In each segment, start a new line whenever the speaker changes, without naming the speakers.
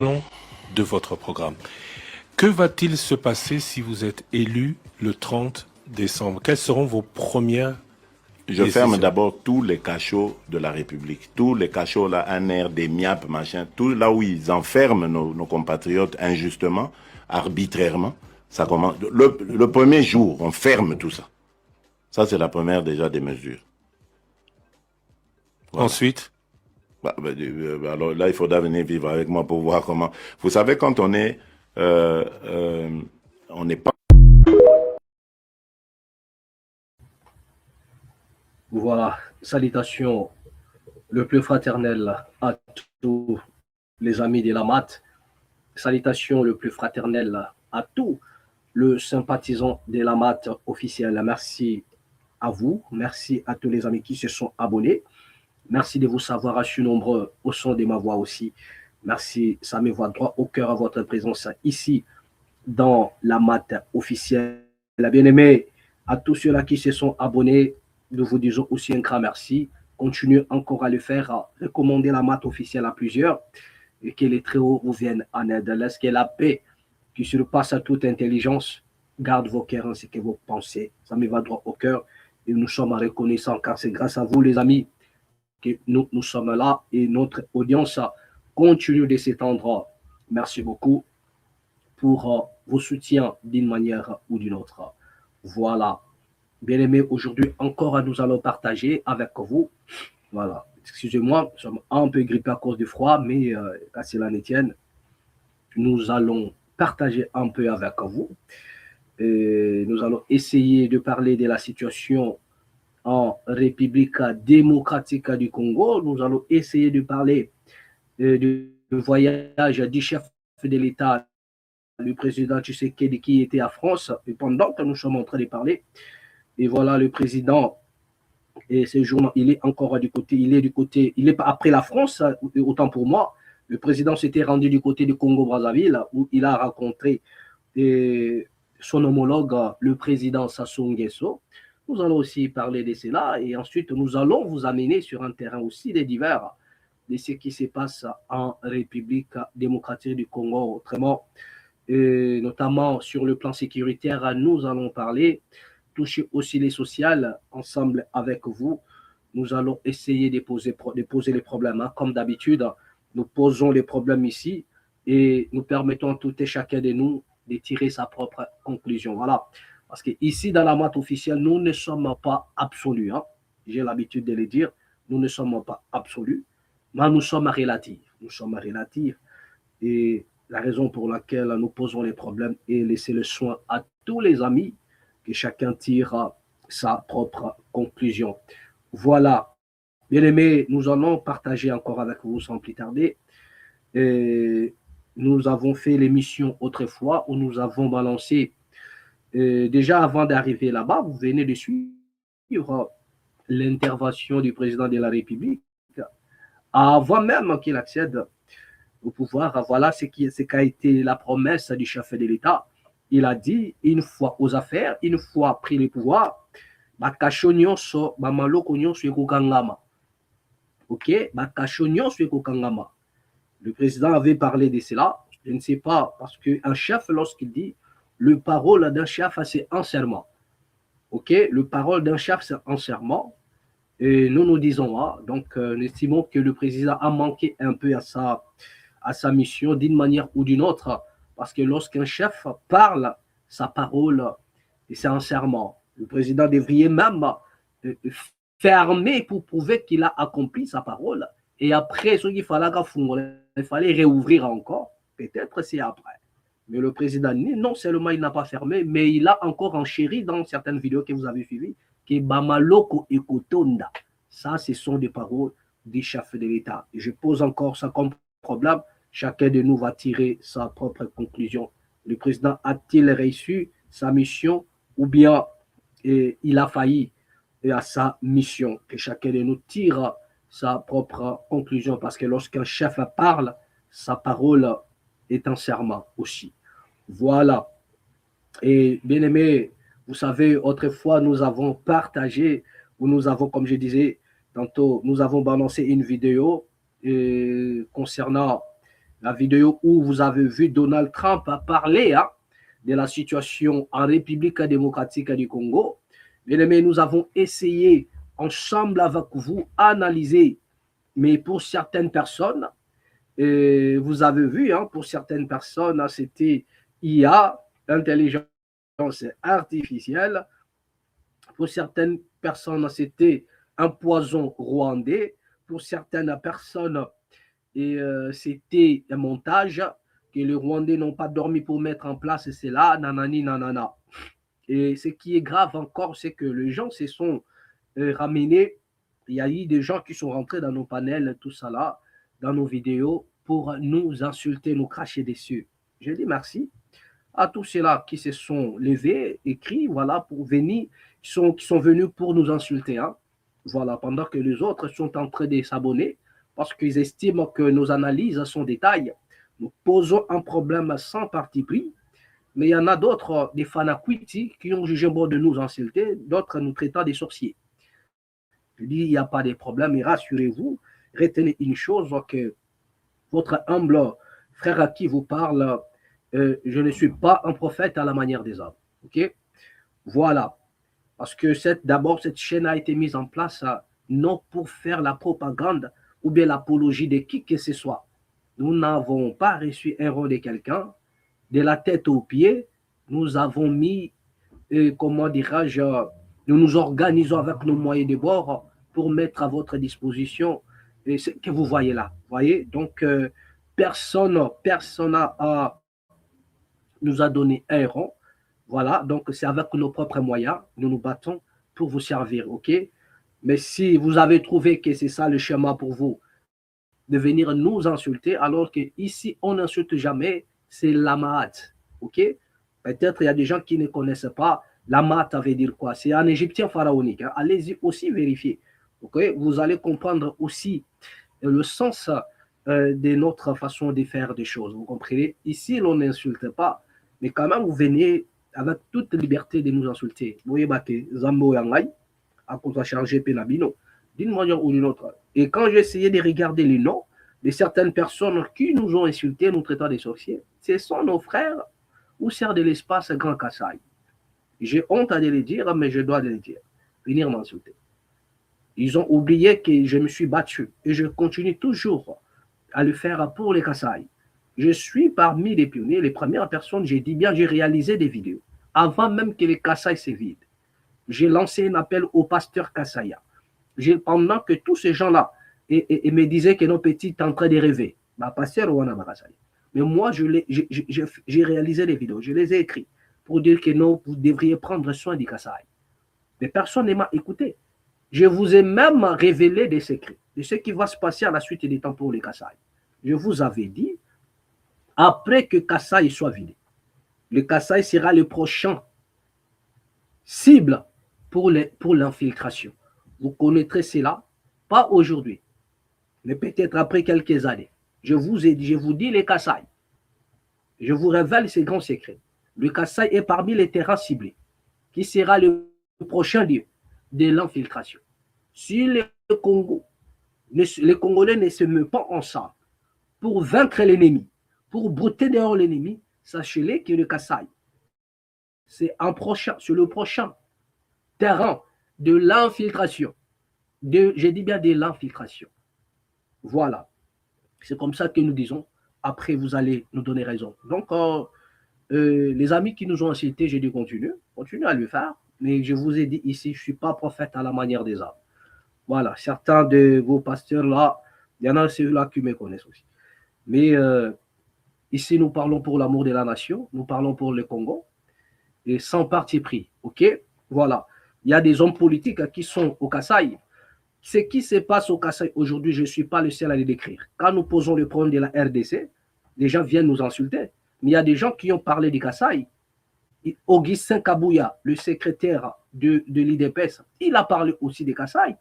de votre programme. Que va-t-il se passer si vous êtes élu le 30 décembre? Quelles seront vos premières
Je ferme
décisions?
d'abord tous les cachots de la République. Tous les cachots, là, un air, des miapes, machin, tout là où ils enferment nos compatriotes injustement, arbitrairement. Ça commence. Le premier jour, on ferme tout ça. Ça, c'est la première déjà des mesures. Voilà.
Ensuite,
Alors là, il faudra venir vivre avec moi pour voir comment. Vous savez, quand on n'est pas.
Voilà, salutations le plus fraternel à tous les amis de la MAT. Salutations le plus fraternel à tous les sympathisants de la MAT officielle. Merci à vous, merci à tous les amis qui se sont abonnés. Merci de vous savoir assis nombreux au son de ma voix aussi. Merci, ça me voit droit au cœur à votre présence ici dans la MAT officielle. Bien-aimés, à tous ceux-là qui se sont abonnés, nous vous disons aussi un grand merci. Continuez encore à le faire, à recommander la MAT officielle à plusieurs et que les Très-Hauts vous viennent en aide. Laisse que la paix qui surpasse à toute intelligence garde vos cœurs ainsi que vos pensées. Ça me va droit au cœur et nous sommes reconnaissants car c'est grâce à vous, les amis, que nous sommes là et notre audience continue de s'étendre. Merci beaucoup pour vos soutiens d'une manière ou d'une autre. Voilà. Bien aimé, aujourd'hui encore, nous allons partager avec vous. Voilà. Excusez-moi, nous sommes un peu grippés à cause du froid, mais qu'à cela ne tienne, nous allons partager un peu avec vous. Et nous allons essayer de parler de la situation en République démocratique du Congo. Nous allons essayer de parler du voyage du chef de l'État, le président Tshisekedi, qui était à France, et pendant que nous sommes en train de parler. Et voilà, le président, et ce jour, il est encore du côté, il est après la France, autant pour moi. Le président s'était rendu du côté du Congo-Brazzaville, où il a rencontré son homologue, le président Sassou Nguesso. Nous allons aussi parler de cela et ensuite nous allons vous amener sur un terrain aussi des divers de ce qui se passe en République démocratique du Congo. Autrement, et notamment sur le plan sécuritaire, nous allons parler, toucher aussi les sociales ensemble avec vous. Nous allons essayer de poser les problèmes. Hein. Comme d'habitude, nous posons les problèmes ici et nous permettons à tout et chacun de nous de tirer sa propre conclusion. Voilà. Parce qu'ici, dans la maths officielle, nous ne sommes pas absolus. Hein. J'ai l'habitude de le dire. Nous ne sommes pas absolus, mais nous sommes relatifs. Nous sommes relatifs. Et la raison pour laquelle nous posons les problèmes est laisser le soin à tous les amis que chacun tire sa propre conclusion. Voilà. Bien aimés, nous allons partager encore avec vous sans plus tarder. Et nous avons fait l'émission autrefois où nous avons balancé, déjà avant d'arriver là-bas, vous venez de suivre l'intervention du président de la République avant même qu'il accède au pouvoir. Voilà ce qu'a été la promesse du chef de l'État. Il a dit, une fois aux affaires, une fois pris le pouvoir, bakasho nyonso bamaloko nyonso ekokangama. Ok, bakasho nyonso ekokangama. Le président avait parlé de cela. Je ne sais pas, parce qu'un chef, lorsqu'il dit, le parole d'un chef, c'est un serment. Ok, le parole d'un chef, c'est un serment. Et nous nous disons, ah, donc nous estimons que le président a manqué un peu à sa mission d'une manière ou d'une autre, parce que lorsqu'un chef parle, sa parole, c'est un serment. Le président devrait même fermer pour prouver qu'il a accompli sa parole. Et après, ce qu'il fallait réouvrir encore. Peut-être c'est après. Mais le président, non seulement il n'a pas fermé, mais il a encore enchéri dans certaines vidéos que vous avez suivies, que Bamaloko et Kotonda. Ça, ce sont des paroles des chefs de l'État. Et je pose encore ça comme problème. Chacun de nous va tirer sa propre conclusion. Le président a-t-il réussi sa mission ou bien il a failli à sa mission? Que chacun de nous tire sa propre conclusion parce que lorsqu'un chef parle, sa parole est un serment aussi. Voilà. Et bien aimé, vous savez, autrefois, nous avons partagé, ou nous avons, comme je disais tantôt, nous avons balancé une vidéo concernant La vidéo où vous avez vu Donald Trump parler de la situation en République démocratique du Congo. Bien aimé, nous avons essayé ensemble avec vous analyser, mais pour certaines personnes, vous avez vu, pour certaines personnes, c'était IA, intelligence artificielle. Pour certaines personnes, c'était un poison rwandais. Pour certaines personnes, c'était un montage que les Rwandais n'ont pas dormi pour mettre en place, et c'est là, nanani, nanana. Et ce qui est grave encore, c'est que les gens se sont ramenés. Il y a eu des gens qui sont rentrés dans nos panels, tout ça là, dans nos vidéos, pour nous insulter, nous cracher dessus. Je dis merci à tous ceux-là qui se sont levés, écrits, voilà, pour venir, qui sont venus pour nous insulter. Voilà, pendant que les autres sont en train de s'abonner, parce qu'ils estiment que nos analyses sont des tailles. Nous posons un problème sans parti pris, mais il y en a d'autres, des fanaquiti, qui ont jugé bon de nous insulter, d'autres nous traitant des sorciers. Je dis, il n'y a pas de problème, mais rassurez-vous, retenez une chose, que votre humble frère à qui vous parle, je ne suis pas un prophète à la manière des hommes. Ok? Voilà. Parce que d'abord, cette chaîne a été mise en place non pour faire la propagande ou bien l'apologie de qui que ce soit. Nous n'avons pas reçu un rôle de quelqu'un. De la tête aux pieds, nous avons mis, comment dirais-je, nous nous organisons avec nos moyens de bord pour mettre à votre disposition ce que vous voyez là. Voyez? Donc, personne nous a donné un rond. Voilà, donc c'est avec nos propres moyens, nous nous battons pour vous servir, ok? Mais si vous avez trouvé que c'est ça le schéma pour vous, de venir nous insulter, alors qu'ici, on n'insulte jamais, c'est la Mahat, ok? Peut-être il y a des gens qui ne connaissent pas, la Mahat veut dire quoi? C'est un égyptien pharaonique, allez-y aussi vérifier, ok? Vous allez comprendre aussi le sens de notre façon de faire des choses, vous comprenez? Ici, l'on n'insulte pas, mais quand même, vous venez avec toute liberté de nous insulter. Vous voyez, Zambo Yangai, à cause de charger Penabino, d'une manière ou d'une autre. Et quand j'ai essayé de regarder les noms de certaines personnes qui nous ont insultés, nous traitant des sorciers, ce sont nos frères ou sœurs de l'espace Grand Kassai. J'ai honte de les dire, mais je dois les dire. Venir m'insulter. Ils ont oublié que je me suis battu et je continue toujours à le faire pour les Kassai. Je suis parmi les pionniers, les premières personnes, j'ai dit bien, j'ai réalisé des vidéos. Avant même que les Kassai se vident, j'ai lancé un appel au pasteur Kassaya. Pendant que tous ces gens-là me disaient que nos petits étaient en train de rêver, pasteur Wana Kassaya. Mais moi, j'ai réalisé des vidéos, je les ai écrites pour dire que non, vous devriez prendre soin du Kassai. Mais personne ne m'a écouté. Je vous ai même révélé des secrets de ce qui va se passer à la suite des temps pour les Kassai. Je vous avais dit, après que Kassai soit vidé, le Kassai sera le prochain cible pour l'infiltration. Vous connaîtrez cela, pas aujourd'hui, mais peut-être après quelques années. Je vous ai dit, je vous dis les Kassai. Je vous révèle ces grands secrets. Le Kassai est parmi les terrains ciblés, qui sera le prochain lieu de l'infiltration. Si les Congolais ne se mettent pas ensemble pour vaincre l'ennemi, pour brouter dehors l'ennemi, sachez-le que le Kassai, c'est le prochain terrain de l'infiltration. Je dis bien de l'infiltration. Voilà. C'est comme ça que nous disons. Après, vous allez nous donner raison. Donc, les amis qui nous ont incités, j'ai dit continuez à le faire. Mais je vous ai dit ici, je ne suis pas prophète à la manière des hommes. Voilà. Certains de vos pasteurs là, il y en a ceux-là qui me connaissent aussi. Mais ici, nous parlons pour l'amour de la nation, nous parlons pour le Congo, et sans parti pris. OK? Voilà. Il y a des hommes politiques qui sont au Kassai. Ce qui se passe au Kassai aujourd'hui, je ne suis pas le seul à le décrire. Quand nous posons le problème de la RDC, les gens viennent nous insulter. Mais il y a des gens qui ont parlé du Kassai. Augustin Kabouya, le secrétaire de l'IDPS, il a parlé aussi des Kassai.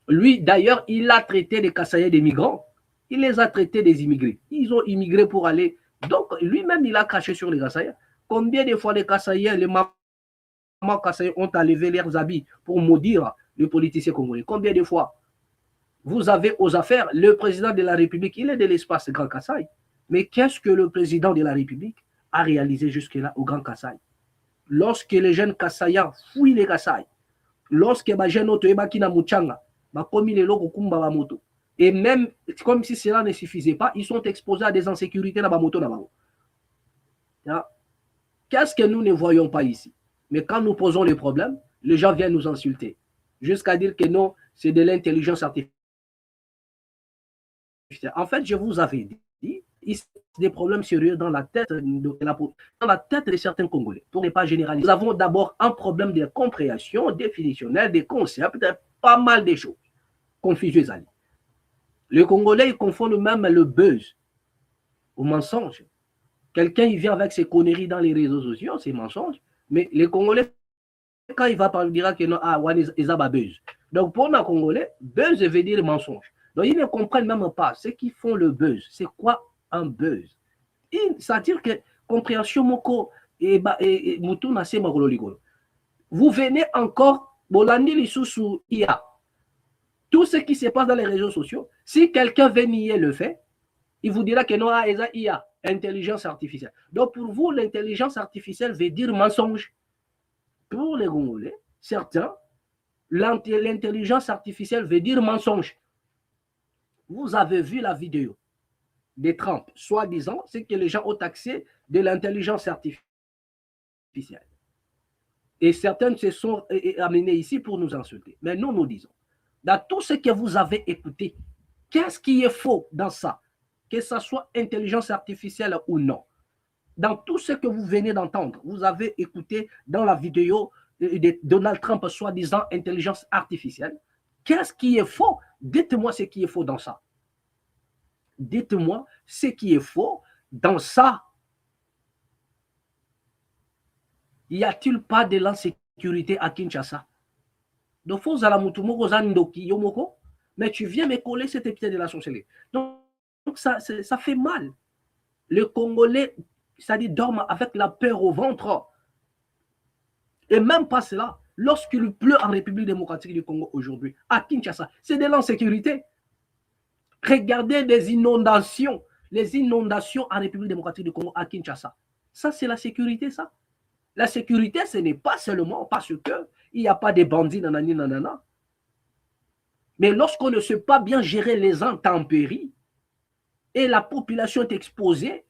Lui, d'ailleurs, il a traité les Kassaïens des migrants. Il les a traités des immigrés. Ils ont immigré pour aller. Donc, lui-même, il a craché sur les Kassaïens. Combien de fois les Kassaïens, les mamans Kassaïens ont enlevé leurs habits pour maudire les politiciens congolais? Combien de fois? vous avez aux affaires le président de la République, il est de l'espace Grand Kassai. Mais qu'est-ce que le président de la République a réalisé jusque-là au Grand Kassai? Lorsque les jeunes Kassaïens fouillent les Kassai, lorsque les jeunes Otoebakina Mouchanga, commis les locaux Kumba moto, et même comme si cela ne suffisait pas, ils sont exposés à des insécurités dans la moto. Qu'est-ce que nous ne voyons pas ici? Mais quand nous posons les problèmes, les gens viennent nous insulter, jusqu'à dire que non, c'est de l'intelligence artificielle. En fait, je vous avais dit, il y a des problèmes sérieux dans la tête de certains Congolais, pour ne pas généraliser. Nous avons d'abord un problème de compréhension définitionnelle, des concepts, de pas mal de choses confuses. Les Congolais, ils confondent même le buzz au mensonge. Quelqu'un, il vient avec ses conneries dans les réseaux sociaux, c'est mensonge, mais les Congolais, quand il va parler, il dira que non, ah, ils ont buzz. Donc, pour les Congolais, buzz veut dire mensonge. Donc, ils ne comprennent même pas ceux qui font le buzz. C'est quoi un buzz? C'est-à-dire que compréhension moko et mutu nase magolo ligolo. Vous venez encore, bolandi lisusu IA. Tout ce qui se passe dans les réseaux sociaux, si quelqu'un veut nier le fait, il vous dira que non, IA, intelligence artificielle. Donc, pour vous, l'intelligence artificielle veut dire mensonge. Pour les Congolais, certains, l'intelligence artificielle veut dire mensonge. Vous avez vu la vidéo des Trump, soi-disant, c'est que les gens ont accès de l'intelligence artificielle. Et certains se sont amenés ici pour nous insulter. Mais nous, nous disons, dans tout ce que vous avez écouté, qu'est-ce qui est faux dans ça? Que ce soit intelligence artificielle ou non. Dans tout ce que vous venez d'entendre, vous avez écouté dans la vidéo de Donald Trump, soi-disant intelligence artificielle. Qu'est-ce qui est faux? Dites-moi ce qui est faux dans ça. Dites-moi ce qui est faux dans ça. Y a-t-il pas de l'insécurité à Kinshasa? Mais tu viens me coller cet épisode de la sorcellerie. Donc ça fait mal. Le Congolais, c'est-à-dire, dorment avec la peur au ventre. Et même pas cela. Lorsqu'il pleut en République démocratique du Congo aujourd'hui, à Kinshasa, c'est de l'insécurité. Regardez les inondations en République démocratique du Congo à Kinshasa. Ça, c'est la sécurité, ça. La sécurité, ce n'est pas seulement parce qu'il n'y a pas de bandits, nanani, nanana. Mais lorsqu'on ne sait pas bien gérer les intempéries et la population est exposée,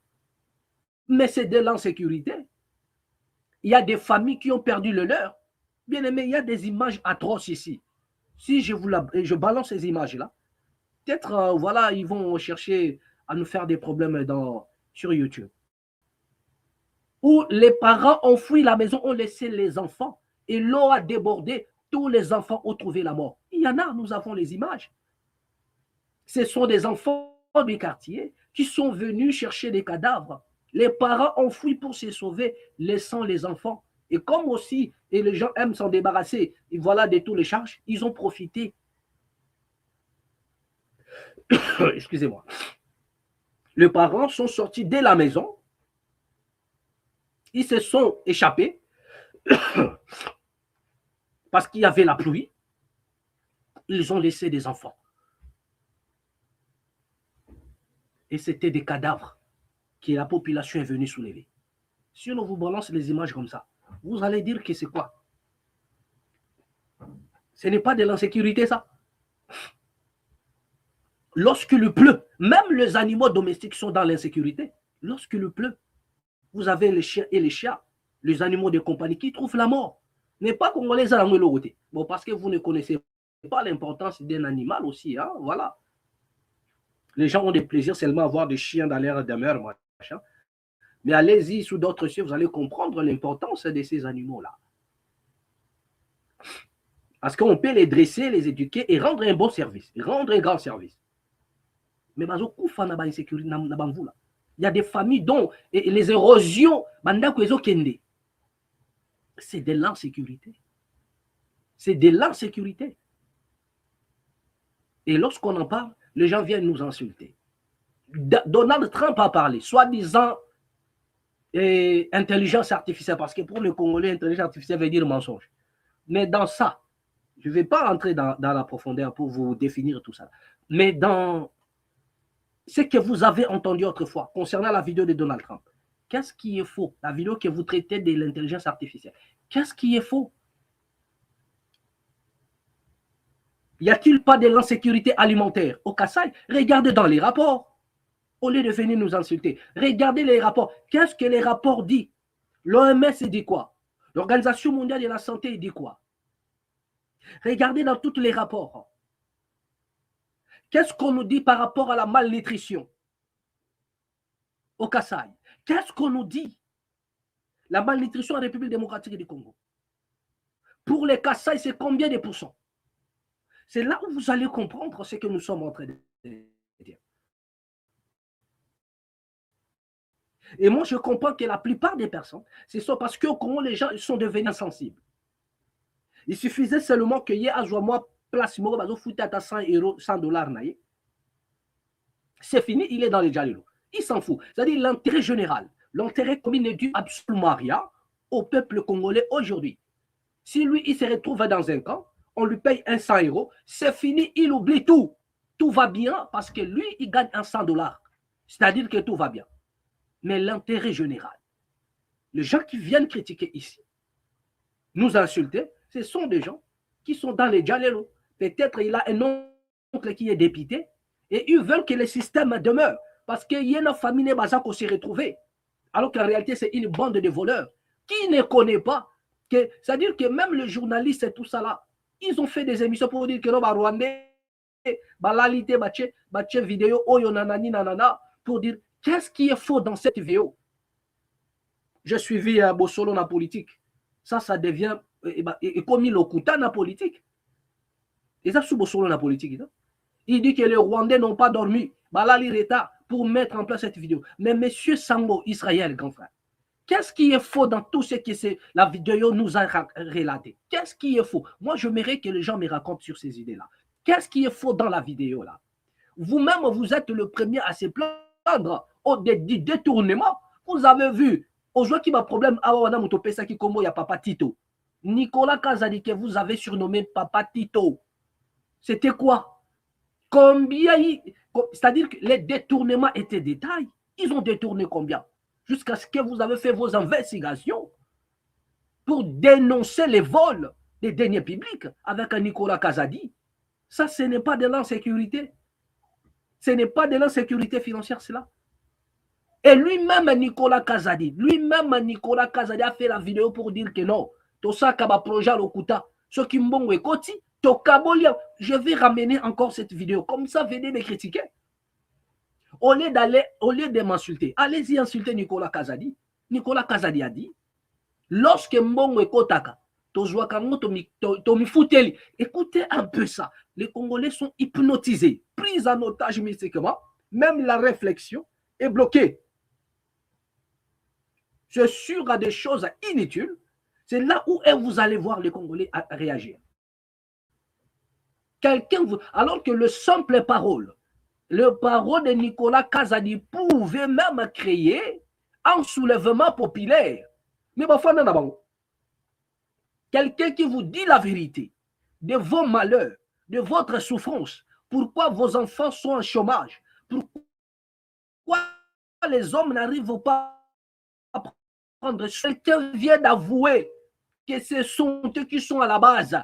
mais c'est de l'insécurité. Il y a des familles qui ont perdu le leur. Bien aimé, il y a des images atroces ici. Si je balance ces images-là, peut-être, voilà, ils vont chercher à nous faire des problèmes sur YouTube. Où les parents ont fui la maison, ont laissé les enfants et l'eau a débordé, tous les enfants ont trouvé la mort. Il y en a, nous avons les images. Ce sont des enfants du quartier qui sont venus chercher des cadavres. Les parents ont fui pour se sauver, laissant les enfants. Et comme aussi, et les gens aiment s'en débarrasser, et voilà, de tous les charges, ils ont profité. Excusez-moi. Les parents sont sortis de la maison. Ils se sont échappés parce qu'il y avait la pluie. Ils ont laissé des enfants. Et c'était des cadavres que la population est venue soulever. Si on vous balance les images comme ça, vous allez dire que c'est quoi? Ce n'est pas de l'insécurité, ça. Lorsqu'il pleut, même les animaux domestiques sont dans l'insécurité. Lorsqu'il pleut, vous avez les chiens et les chats, les animaux de compagnie qui trouvent la mort. N'est pas qu'on les a l'autre. Bon, parce que vous ne connaissez pas l'importance d'un animal aussi, hein, voilà. Les gens ont des plaisirs seulement à voir des chiens dans l'air demeure, machin. Mais allez-y sous d'autres cieux, vous allez comprendre l'importance de ces animaux-là. Parce qu'on peut les dresser, les éduquer et rendre un bon service, rendre un grand service. Mais il y a des familles dont les érosions, c'est de l'insécurité. C'est de l'insécurité. Et lorsqu'on en parle, les gens viennent nous insulter. Donald Trump a parlé, soi-disant intelligence artificielle, parce que pour les Congolais, intelligence artificielle veut dire mensonge. Mais dans ça, Je ne vais pas entrer dans la profondeur pour vous définir tout ça. Mais dans ce que vous avez entendu autrefois concernant la vidéo de Donald Trump, qu'est-ce qui est faux? La vidéo que vous traitez de l'intelligence artificielle. Qu'est-ce qui est faux? Y a-t-il pas de l'insécurité alimentaire au Kasaï? Regardez dans les rapports. Au lieu de venir nous insulter, regardez les rapports. Qu'est-ce que les rapports disent? L'OMS dit quoi? L'Organisation mondiale de la santé dit quoi? Regardez dans tous les rapports. Qu'est-ce qu'on nous dit par rapport à la malnutrition au Kasaï? Qu'est-ce qu'on nous dit? La malnutrition en République démocratique du Congo. Pour les Kasaï, c'est combien de pourcents? C'est là où vous allez comprendre ce que nous sommes en train de dire. Et moi, je comprends que la plupart des personnes, c'est ça parce qu'au Congo, les gens sont devenus insensibles. Il suffisait seulement qu'il y ait à moi place moro bazo fouta à 100 euros, 100 dollars. C'est fini, il est dans les jalelo. Il s'en fout. C'est-à-dire l'intérêt général, l'intérêt commun ne dû absolument rien au peuple congolais aujourd'hui. Si lui, il se retrouve dans un camp, on lui paye 100 euros, c'est fini, il oublie tout. Tout va bien parce que lui, il gagne 100 dollars. C'est-à-dire que tout va bien. Mais l'intérêt général, les gens qui viennent critiquer ici, nous insulter, ce sont des gens qui sont dans les jalelo. Peut-être il a un oncle qui est député et ils veulent que le système demeure parce qu'il y a une famille qui s'est retrouvée. Alors qu'en réalité, c'est une bande de voleurs qui ne connaît pas. C'est-à-dire que même les journalistes et tout ça là, ils ont fait des émissions pour dire que le Rwandais, balalité, bache vidéo, oyo nanani nanana, pour dire qu'est-ce qui est faux dans cette vidéo. Je suivi Bossolo dans la politique. Ça devient comme il okuta dans la politique. Et ça, sous Bossolo dans la politique. Il dit que les Rwandais n'ont pas dormi. Balali Reta pour mettre en place cette vidéo. Mais monsieur Sango, Israël, grand frère, qu'est-ce qui est faux dans tout ce que la vidéo nous a relaté? Qu'est-ce qui est faux? Moi, je mérite que les gens me racontent sur ces idées-là. Qu'est-ce qui est faux dans la vidéo là? Vous-même, vous êtes le premier à se plaindre du détournement. Vous avez vu, aujourd'hui qui m'a problème, il y a Papa Tito. Nicolas Kazadi que vous avez surnommé Papa Tito. C'était quoi? Combien? C'est-à-dire que les détournements étaient détails. Ils ont détourné combien? Jusqu'à ce que vous avez fait vos investigations pour dénoncer les vols des deniers publics avec un Nicolas Kazadi. Ça, ce n'est pas de l'insécurité. Ce n'est pas de l'insécurité financière, cela. Et lui-même, Nicolas Kazadi, a fait la vidéo pour dire que non, tout ça, comme un projet à l'Okuta, ce qui m'ont écouté, je vais ramener encore cette vidéo. Comme ça, venez me critiquer. Au lieu de m'insulter, allez-y insulter Nicolas Kazadi. Nicolas Kazadi a dit, lorsque Mbongo Kotaka, écoutez un peu ça. Les Congolais sont hypnotisés, pris en otage mystiquement. Même la réflexion est bloquée. C'est sûr à des choses inutiles. C'est là où vous allez voir les Congolais réagir. Alors que le simple parole de Nicolas Kazadi pouvait même créer un soulèvement populaire. Mais quelqu'un qui vous dit la vérité de vos malheurs, de votre souffrance, pourquoi vos enfants sont en chômage, pourquoi les hommes n'arrivent pas à prendre. Quelqu'un vient d'avouer que ce sont eux qui sont à la base.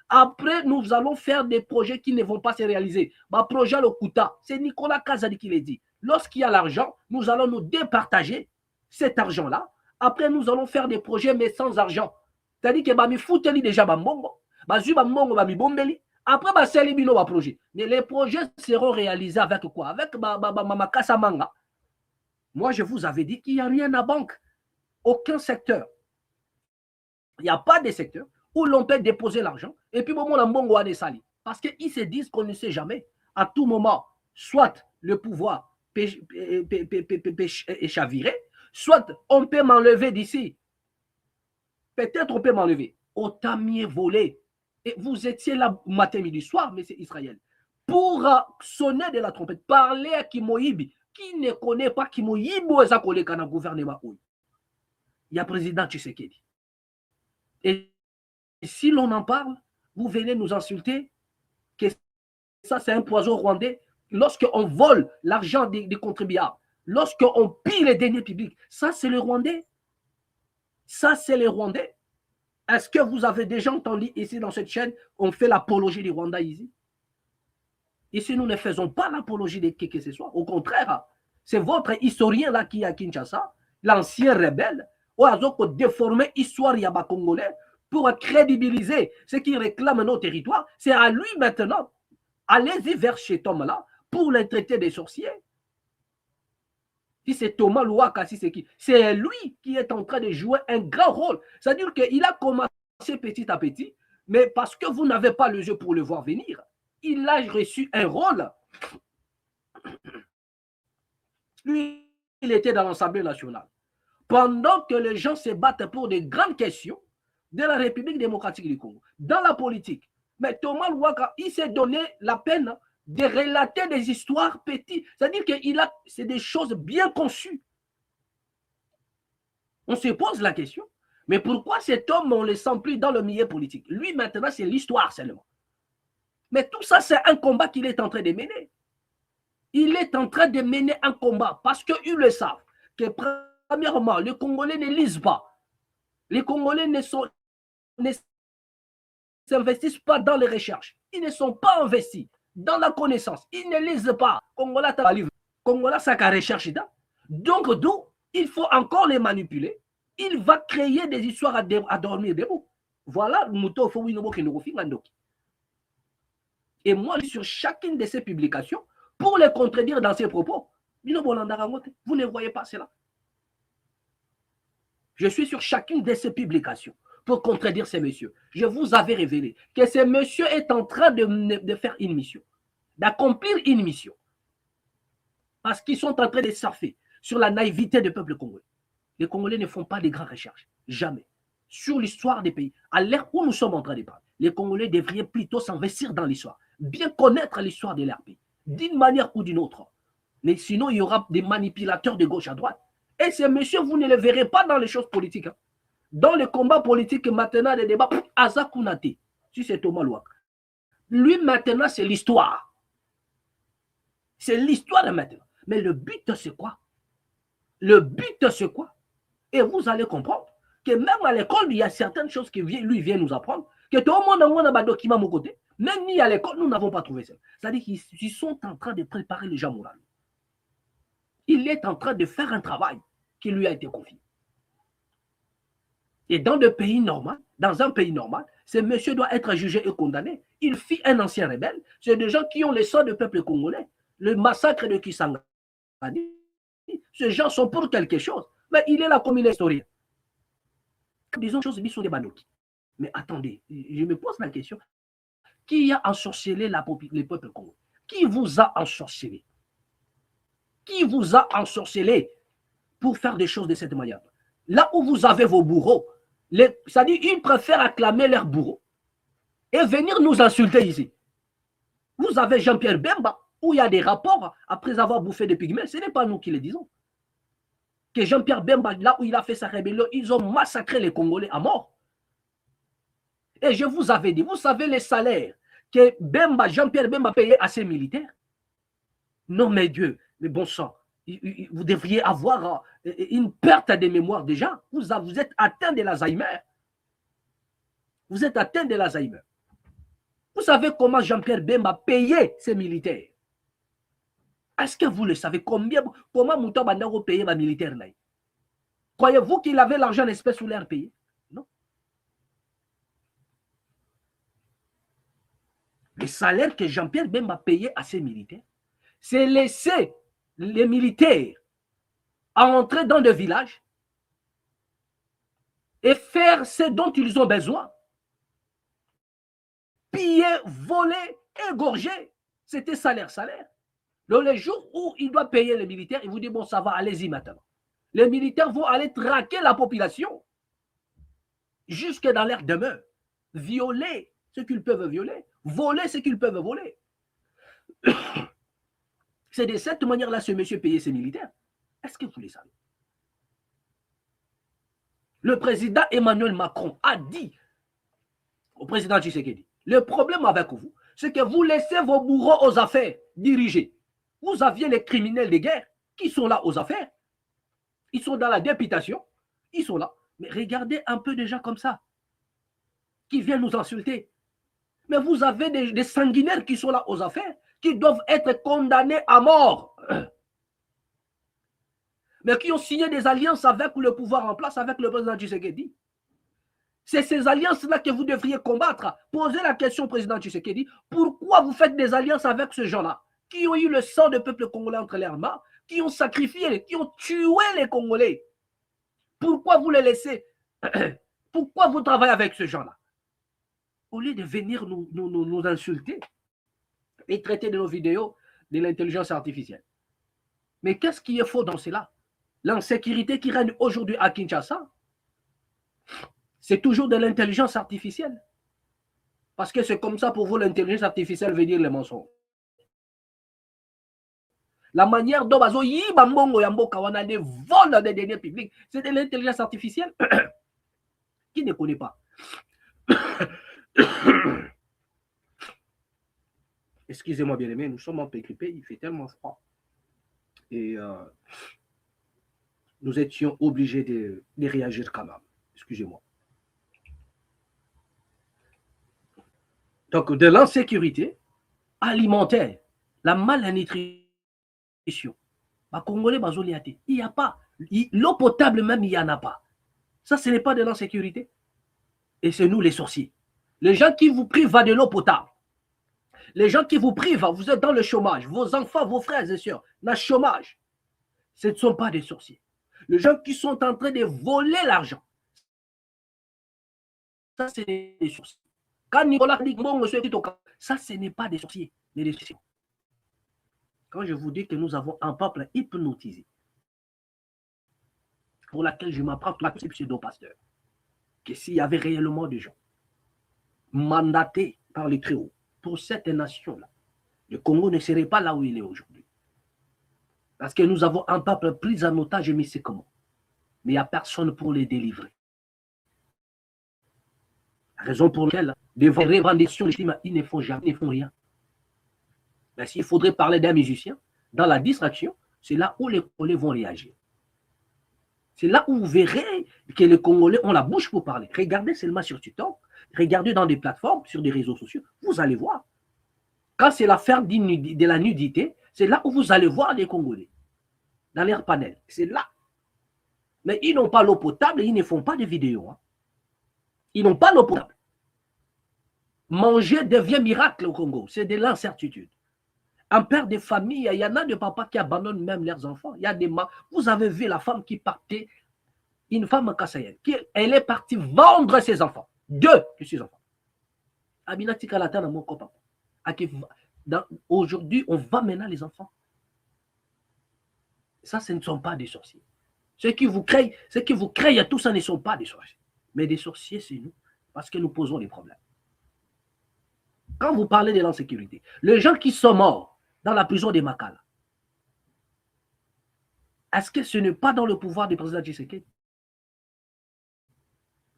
Après, nous allons faire des projets qui ne vont pas se réaliser. Projet Lokuta, c'est Nicolas Kazadi qui l'a dit. Lorsqu'il y a l'argent, nous allons nous départager cet argent-là. Après, nous allons faire des projets, mais sans argent. C'est-à-dire que mi fouteli déjà bambongo, bazu bambongo bami bombeli. Après, c'est les projets. Mais les projets seront réalisés avec quoi? Avec ma Kassamanga. Moi, je vous avais dit qu'il n'y a rien à banque. Aucun secteur. Il n'y a pas de secteur où l'on peut déposer l'argent. Et puis, bon, la mbongo a des salis. Parce qu'ils se disent qu'on ne sait jamais. À tout moment, soit le pouvoir est chaviré, soit on peut m'enlever d'ici. Peut-être on peut m'enlever. Autant mieux voler. Et vous étiez là matin, midi, soir, mais c'est Israël. Pour sonner de la trompette, parler à Kimoïbi, qui ne connaît pas Kimoïbi, au gouvernement. il y a président Tshisekedi. Et si l'on en parle, vous venez nous insulter que ça, c'est un poison rwandais. Lorsqu'on vole l'argent des contribuables, lorsqu'on pille les deniers publics, ça, c'est le Rwandais. Ça, c'est les Rwandais. Est-ce que vous avez déjà entendu ici dans cette chaîne, on fait l'apologie du Rwanda ici? Ici, nous ne faisons pas l'apologie de qui que ce soit. Au contraire, c'est votre historien là qui est à Kinshasa, l'ancien rebelle, qui a déformé l'histoire yaba congolais pour crédibiliser ce qui réclame nos territoires. C'est à lui maintenant. Allez-y vers cet homme-là pour les traiter des sorciers. Si c'est Thomas Louaka, si c'est qui? C'est lui qui est en train de jouer un grand rôle. C'est-à-dire qu'il a commencé petit à petit, mais parce que vous n'avez pas les yeux pour le voir venir, il a reçu un rôle. Lui, il était dans l'Assemblée nationale. Pendant que les gens se battent pour des grandes questions de la République démocratique du Congo, dans la politique. Mais Thomas Louaka, il s'est donné la peine de relater des histoires petites. C'est-à-dire que c'est des choses bien conçues. On se pose la question, mais pourquoi cet homme, on ne le sent plus dans le milieu politique? Lui, maintenant, c'est l'histoire seulement. Mais tout ça, c'est un combat qu'il est en train de mener. Il est en train de mener un combat parce qu'ils le savent. Que premièrement, les Congolais ne lisent pas. Les Congolais ne s'investissent pas dans les recherches. Ils ne sont pas investis dans la connaissance. Ils ne lisent pas. Congolais, t'as livre. Congolais, ça qu'a recherché. Donc, d'où il faut encore les manipuler. Il va créer des histoires à dormir debout. Voilà, Mouto Fouinobo qui nous refait. Et moi, sur chacune de ces publications, pour les contredire dans ses propos, vous ne voyez pas cela. Je suis sur chacune de ces publications pour contredire ces messieurs. Je vous avais révélé que ces messieurs est en train de faire une mission, d'accomplir une mission. Parce qu'ils sont en train de surfer sur la naïveté du peuple congolais. Les Congolais ne font pas de grandes recherches. Jamais. Sur l'histoire des pays, à l'ère où nous sommes en train de parler, les Congolais devraient plutôt s'investir dans l'histoire, bien connaître l'histoire de leur pays, d'une manière ou d'une autre. Mais sinon, il y aura des manipulateurs de gauche à droite. Et ces messieurs, vous ne les verrez pas dans les choses politiques. Dans les combats politiques, maintenant, les débats, Azakunate, si c'est Thomas Louaka. Lui, maintenant, c'est l'histoire. C'est l'histoire maintenant. Mais le but, c'est quoi? Le but, c'est quoi? Et vous allez comprendre que même à l'école, il y a certaines choses que lui vient nous apprendre, que tout le monde a un document à mon côté. Même ni à l'école, nous n'avons pas trouvé ça. C'est-à-dire qu'ils sont en train de préparer les gens moraux. Il est en train de faire un travail qui lui a été confié. Et dans un pays normal, ce monsieur doit être jugé et condamné. Il fit un ancien rebelle. C'est des gens qui ont le sang du peuple congolais. Le massacre de Kisangani. Ces gens sont pour quelque chose. Mais il est là comme il est historien. Disons choses, ils sont des banoki. Mais attendez, je me pose la question. Qui a ensorcelé le peuple congolais? Qui vous a ensorcelé? Qui vous a ensorcelé pour faire des choses de cette manière? Là où vous avez vos bourreaux, c'est-à-dire ils préfèrent acclamer leurs bourreaux et venir nous insulter ici. Vous avez Jean-Pierre Bemba, où il y a des rapports après avoir bouffé des pygmées. Ce n'est pas nous qui le disons. Que Jean-Pierre Bemba, là où il a fait sa rébellion, ils ont massacré les Congolais à mort. Et je vous avais dit, vous savez les salaires que Jean-Pierre Bemba payait à ses militaires? Non mais Dieu, mais bon sang, vous devriez avoir une perte de mémoire déjà. Vous êtes atteint de l'Alzheimer. Vous êtes atteint de l'Alzheimer. Vous savez comment Jean-Pierre Bemba payait ses militaires? Est-ce que vous le savez? Comment Mouta Bandaro payait les militaires? Croyez-vous qu'il avait l'argent en espèces sous l'air payé? Non. Le salaire que Jean-Pierre Bemba payait à ses militaires, c'est laisser les militaires entrer dans le village et faire ce dont ils ont besoin. Piller, voler, égorger. C'était salaire. Donc, les jours où il doit payer les militaires, il vous dit, bon, ça va, allez-y maintenant. Les militaires vont aller traquer la population jusque dans leur demeure. Violer ce qu'ils peuvent violer. Voler ce qu'ils peuvent voler. C'est de cette manière-là ce monsieur payait ses militaires. Est-ce que vous le savez? Le président Emmanuel Macron a dit au président Tshisekedi, le problème avec vous, c'est que vous laissez vos bourreaux aux affaires diriger. Vous aviez les criminels de guerre qui sont là aux affaires. Ils sont dans la députation. Ils sont là. Mais regardez un peu déjà comme ça. Qui viennent nous insulter. Mais vous avez des sanguinaires qui sont là aux affaires, qui doivent être condamnés à mort. Mais qui ont signé des alliances avec le pouvoir en place, avec le président Tshisekedi. C'est ces alliances-là que vous devriez combattre. Posez la question au président Tshisekedi, pourquoi vous faites des alliances avec ces gens-là, qui ont eu le sang du peuple congolais entre les mains, qui ont sacrifié, qui ont tué les Congolais? Pourquoi vous les laissez? Pourquoi vous travaillez avec ces gens-là? Au lieu de venir nous insulter et traiter de nos vidéos de l'intelligence artificielle. Mais qu'est-ce qui est faux dans cela? L'insécurité qui règne aujourd'hui à Kinshasa, c'est toujours de l'intelligence artificielle. Parce que c'est comme ça pour vous, l'intelligence artificielle veut dire les mensonges. La manière dont on a des vols des deniers publics, c'est de l'intelligence artificielle. Qui ne connaît pas? Excusez-moi bien aimé, nous sommes en PQP, il fait tellement froid. Et nous étions obligés de réagir quand même. Excusez-moi. Donc, de l'insécurité alimentaire, la malnutrition. Les Congolais, il n'y a pas. L'eau potable même, il n'y en a pas. Ça, ce n'est pas de l'insécurité. Et c'est nous les sorciers. Les gens qui vous privent de l'eau potable. Les gens qui vous privent, vous êtes dans le chômage. Vos enfants, vos frères et sœurs, dans le chômage. Ce ne sont pas des sorciers. Les gens qui sont en train de voler l'argent. Ça, c'est des sorciers. Quand Nicolas dit ça, ce n'est pas des sorciers, mais des sorciers. Quand je vous dis que nous avons un peuple hypnotisé, pour laquelle je m'apprends tous ces pseudo-pasteurs, que s'il y avait réellement des gens mandatés par les Très-Hauts pour cette nation-là, le Congo ne serait pas là où il est aujourd'hui. Parce que nous avons un peuple pris en otage, mais c'est comment? Mais il n'y a personne pour les délivrer. La raison pour laquelle, devant les revendications légitimes, ils ne font jamais, ils ne font rien. Mais s'il faudrait parler d'un musicien, dans la distraction, c'est là où les Congolais vont réagir. C'est là où vous verrez que les Congolais ont la bouche pour parler. Regardez seulement sur TikTok, regardez dans des plateformes, sur des réseaux sociaux, vous allez voir. Quand c'est l'affaire de la nudité, c'est là où vous allez voir les Congolais, dans leur panel. C'est là. Mais ils n'ont pas l'eau potable et ils ne font pas de vidéos. Hein. Ils n'ont pas l'eau potable. Manger devient miracle au Congo. C'est de l'incertitude. Un père de famille, il y en a des papas qui abandonnent même leurs enfants. Il y a des vous avez vu la femme qui partait, une femme kassaïenne, elle est partie vendre ses enfants. 2 de ses enfants. Aujourd'hui, on va maintenant les enfants. Ça, ce ne sont pas des sorciers. Ceux qui vous créent, tout ça ne sont pas des sorciers. Mais des sorciers, c'est nous, parce que nous posons des problèmes. Quand vous parlez de l'insécurité, les gens qui sont morts dans la prison de Makala, est-ce que ce n'est pas dans le pouvoir du président Tshisekedi?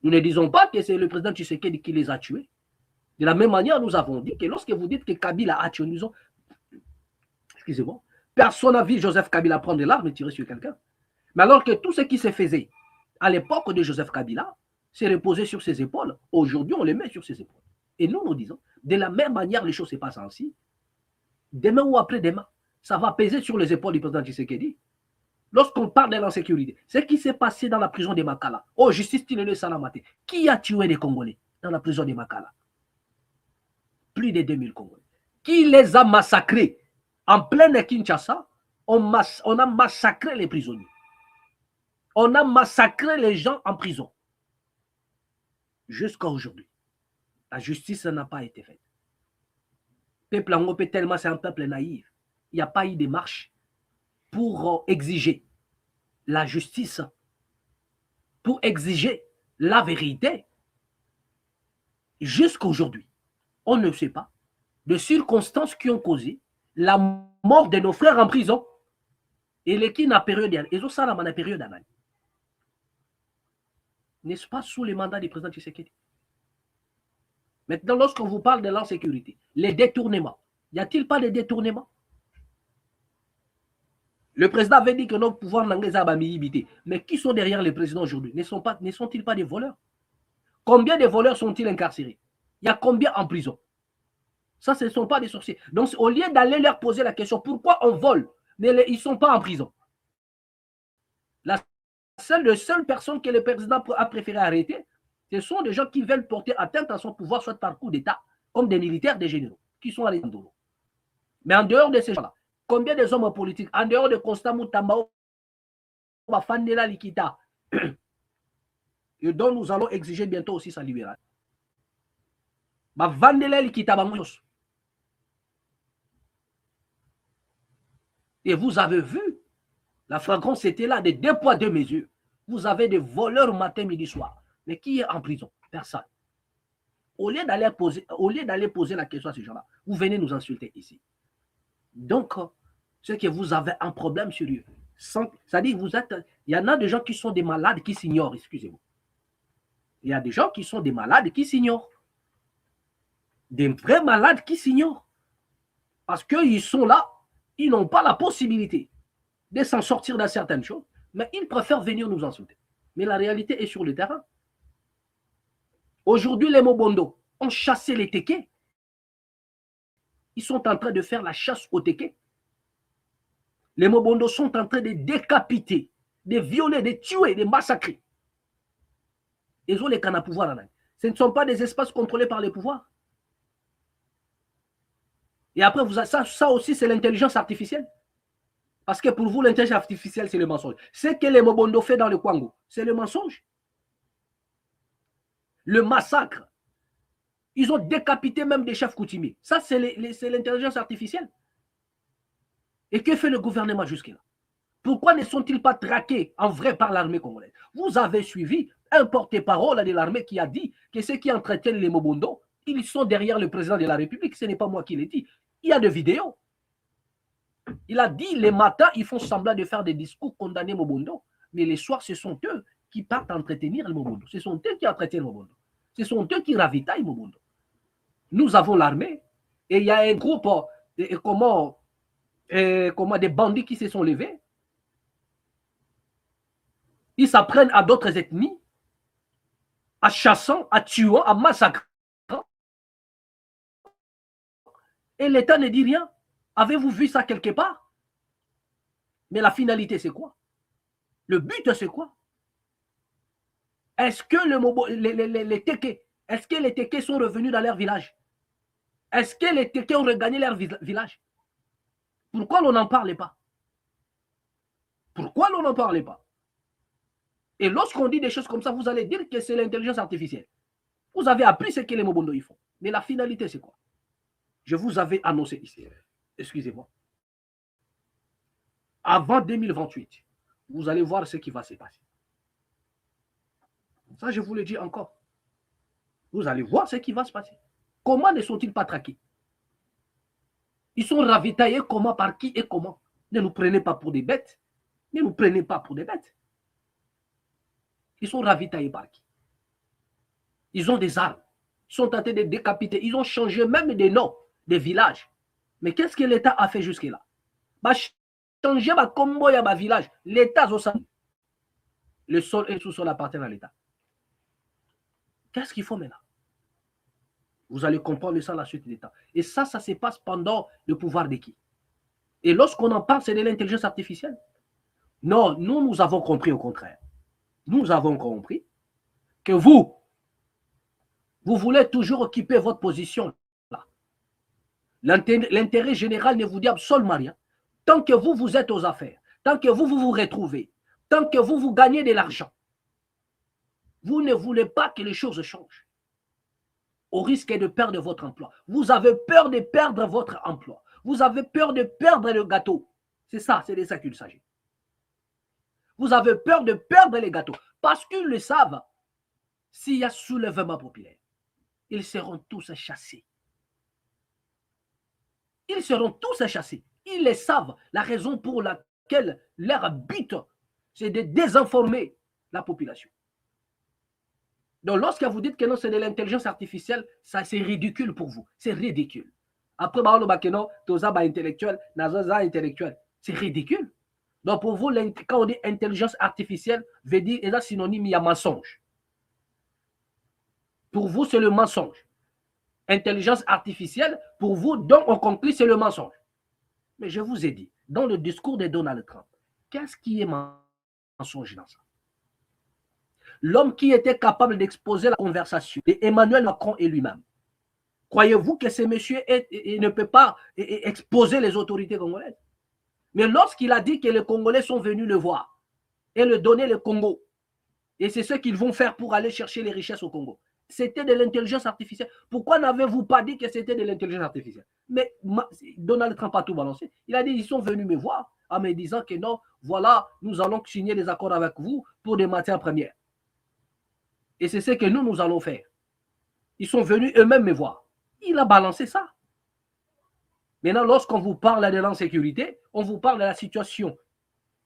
Nous ne disons pas que c'est le président Tshisekedi qui les a tués. De la même manière, nous avons dit que lorsque vous dites que Kabila a tué, nous avons... Excusez-moi, personne n'a vu Joseph Kabila prendre l'arme et tirer sur quelqu'un. Mais alors que tout ce qui se faisait à l'époque de Joseph Kabila s'est reposé sur ses épaules, aujourd'hui on les met sur ses épaules. Et nous disons, de la même manière, les choses se passent ainsi. Demain ou après-demain, ça va peser sur les épaules du président Tshisekedi. Lorsqu'on parle de l'insécurité, ce qui s'est passé dans la prison de Makala, oh, justice Tinele Salamate, qui a tué les Congolais dans la prison de Makala? Plus de 2000 Congolais. Qui les a massacrés? En pleine Kinshasa, on a massacré les prisonniers. On a massacré les gens en prison. Jusqu'à aujourd'hui. La justice n'a pas été faite. Le peuple angopé, tellement c'est un peuple naïf. Il n'y a pas eu de marche pour exiger la justice, pour exiger la vérité. Jusqu'à aujourd'hui, on ne sait pas de circonstances qui ont causé la mort de nos frères en prison. Et les qui n'a période, et ça, la période d'année. n'est-ce pas, sous le mandat du président Tshisekedi. Maintenant, lorsqu'on vous parle de l'insécurité, les détournements, y a-t-il pas de détournements? Le président avait dit que nos pouvoirs n'ont. Mais qui sont derrière les présidents aujourd'hui? Ne sont-ils pas des voleurs? Combien de voleurs sont-ils incarcérés? Il y a combien en prison? Ça, ce ne sont pas des sorciers. Donc, au lieu d'aller leur poser la question, pourquoi on vole, mais ils ne sont pas en prison? La seule personne que le président a préféré arrêter, ce sont des gens qui veulent porter atteinte à son pouvoir, soit par coup d'État, comme des militaires, des généraux, qui sont arrêtés. Mais en dehors de ces gens-là, combien des hommes politiques, en dehors de Constant Moutambao, Fandela Likita, et dont nous allons exiger bientôt aussi sa libération. Fandela Likita, et vous avez vu, la flagrance était là, des 2 poids 2 mesures. Vous avez des voleurs matin, midi, soir. Mais qui est en prison? Personne. Au lieu d'aller poser la question à ces gens-là, vous venez nous insulter ici. Donc, c'est que vous avez un problème sérieux. C'est-à-dire que il y en a des gens qui sont des malades qui s'ignorent, excusez-moi. Il y a des gens qui sont des malades qui s'ignorent. Des vrais malades qui s'ignorent. Parce qu'ils sont là, ils n'ont pas la possibilité de s'en sortir dans certaines choses, mais ils préfèrent venir nous insulter. Mais la réalité est sur le terrain. Aujourd'hui, les Mobondo ont chassé les Tékés. Ils sont en train de faire la chasse aux Tékés. Les Mobondo sont en train de décapiter, de violer, de tuer, de massacrer. Ils ont les cannes à pouvoir. Ce ne sont pas des espaces contrôlés par les pouvoirs. Et après, ça aussi, c'est l'intelligence artificielle. Parce que pour vous, l'intelligence artificielle, c'est le mensonge. Ce que les Mobondo fait dans le Kwango, c'est le mensonge. Le massacre. Ils ont décapité même des chefs coutumiers. Ça, c'est l'intelligence artificielle. Et que fait le gouvernement jusque-là? Pourquoi ne sont-ils pas traqués en vrai par l'armée congolaise? Vous avez suivi un porte-parole de l'armée qui a dit que ceux qui entretiennent les Mobondo, ils sont derrière le président de la République. Ce n'est pas moi qui l'ai dit. Il y a des vidéos. Il a dit, les matins, ils font semblant de faire des discours condamnés Mobondo. Mais les soirs, ce sont eux qui partent entretenir le Mobondo. Ce sont eux qui entretiennent Mobondo. Ce sont eux qui ravitaillent Mobondo. Nous avons l'armée et il y a un groupe, des bandits qui se sont levés. Ils s'apprennent à d'autres ethnies, à chassant, à tuant, à massacrant. Et l'État ne dit rien. Avez-vous vu ça quelque part? Mais la finalité, c'est quoi? Le but, c'est quoi? Est-ce que les Tékés, est-ce que les Tékés sont revenus dans leur village? Est-ce que les Tékés ont regagné leur village? Pourquoi l'on n'en parle pas? Pourquoi l'on n'en parle pas? Et lorsqu'on dit des choses comme ça, vous allez dire que c'est l'intelligence artificielle. Vous avez appris ce que les Mobondo y font. Mais la finalité, c'est quoi? Je vous avais annoncé ici. Excusez-moi. Avant 2028, vous allez voir ce qui va se passer. Ça, je vous le dis encore. Vous allez voir ce qui va se passer. Comment ne sont-ils pas traqués? Ils sont ravitaillés comment, par qui et comment? Ne nous prenez pas pour des bêtes. Ne nous prenez pas pour des bêtes. Ils sont ravitaillés par qui? Ils ont des armes. Ils sont tentés de décapiter. Ils ont changé même des noms des villages. Mais qu'est-ce que l'État a fait jusque-là? Changer ma combo et ma village. L'État, le sol et le sous-sol appartiennent à l'État. Qu'est-ce qu'il faut maintenant? Vous allez comprendre ça la suite de l'État. Et ça se passe pendant le pouvoir de qui? Et lorsqu'on en parle, c'est de l'intelligence artificielle. Non, nous avons compris au contraire. Nous avons compris que vous voulez toujours occuper votre position là. L'intérêt général ne vous dit absolument rien. Tant que vous êtes aux affaires, tant que vous retrouvez, tant que vous gagnez de l'argent, vous ne voulez pas que les choses changent. Au risque de perdre votre emploi. Vous avez peur de perdre votre emploi. Vous avez peur de perdre le gâteau. C'est ça, c'est de ça qu'il s'agit. Vous avez peur de perdre les gâteaux. Parce qu'ils le savent, s'il y a soulèvement populaire, ils seront tous chassés. Ils seront tous chassés. Ils le savent. La raison pour laquelle leur but, c'est de désinformer la population. Donc, lorsque vous dites que non, c'est de l'intelligence artificielle, ça c'est ridicule pour vous. C'est ridicule. Après, non, intellectuel, intellectuel. C'est ridicule. Donc, pour vous, quand on dit intelligence artificielle, veut dire, et là, synonyme, il y a mensonge. Pour vous, c'est le mensonge. Intelligence artificielle, pour vous, donc on conclut, c'est le mensonge. Mais je vous ai dit, dans le discours de Donald Trump, qu'est-ce qui est mensonge dans ça? L'homme qui était capable d'exposer la conversation d'Emmanuel Macron et lui-même. Croyez-vous que ce monsieur ne peut pas exposer les autorités congolaises? Mais lorsqu'il a dit que les Congolais sont venus le voir et le donner le Congo, et c'est ce qu'ils vont faire pour aller chercher les richesses au Congo, c'était de l'intelligence artificielle. Pourquoi n'avez-vous pas dit que c'était de l'intelligence artificielle? Mais Donald Trump a tout balancé. Il a dit, ils sont venus me voir en me disant que non, voilà, nous allons signer des accords avec vous pour des matières premières. Et c'est ce que nous allons faire. Ils sont venus eux-mêmes me voir. Il a balancé ça. Maintenant, lorsqu'on vous parle de l'insécurité, on vous parle de la situation.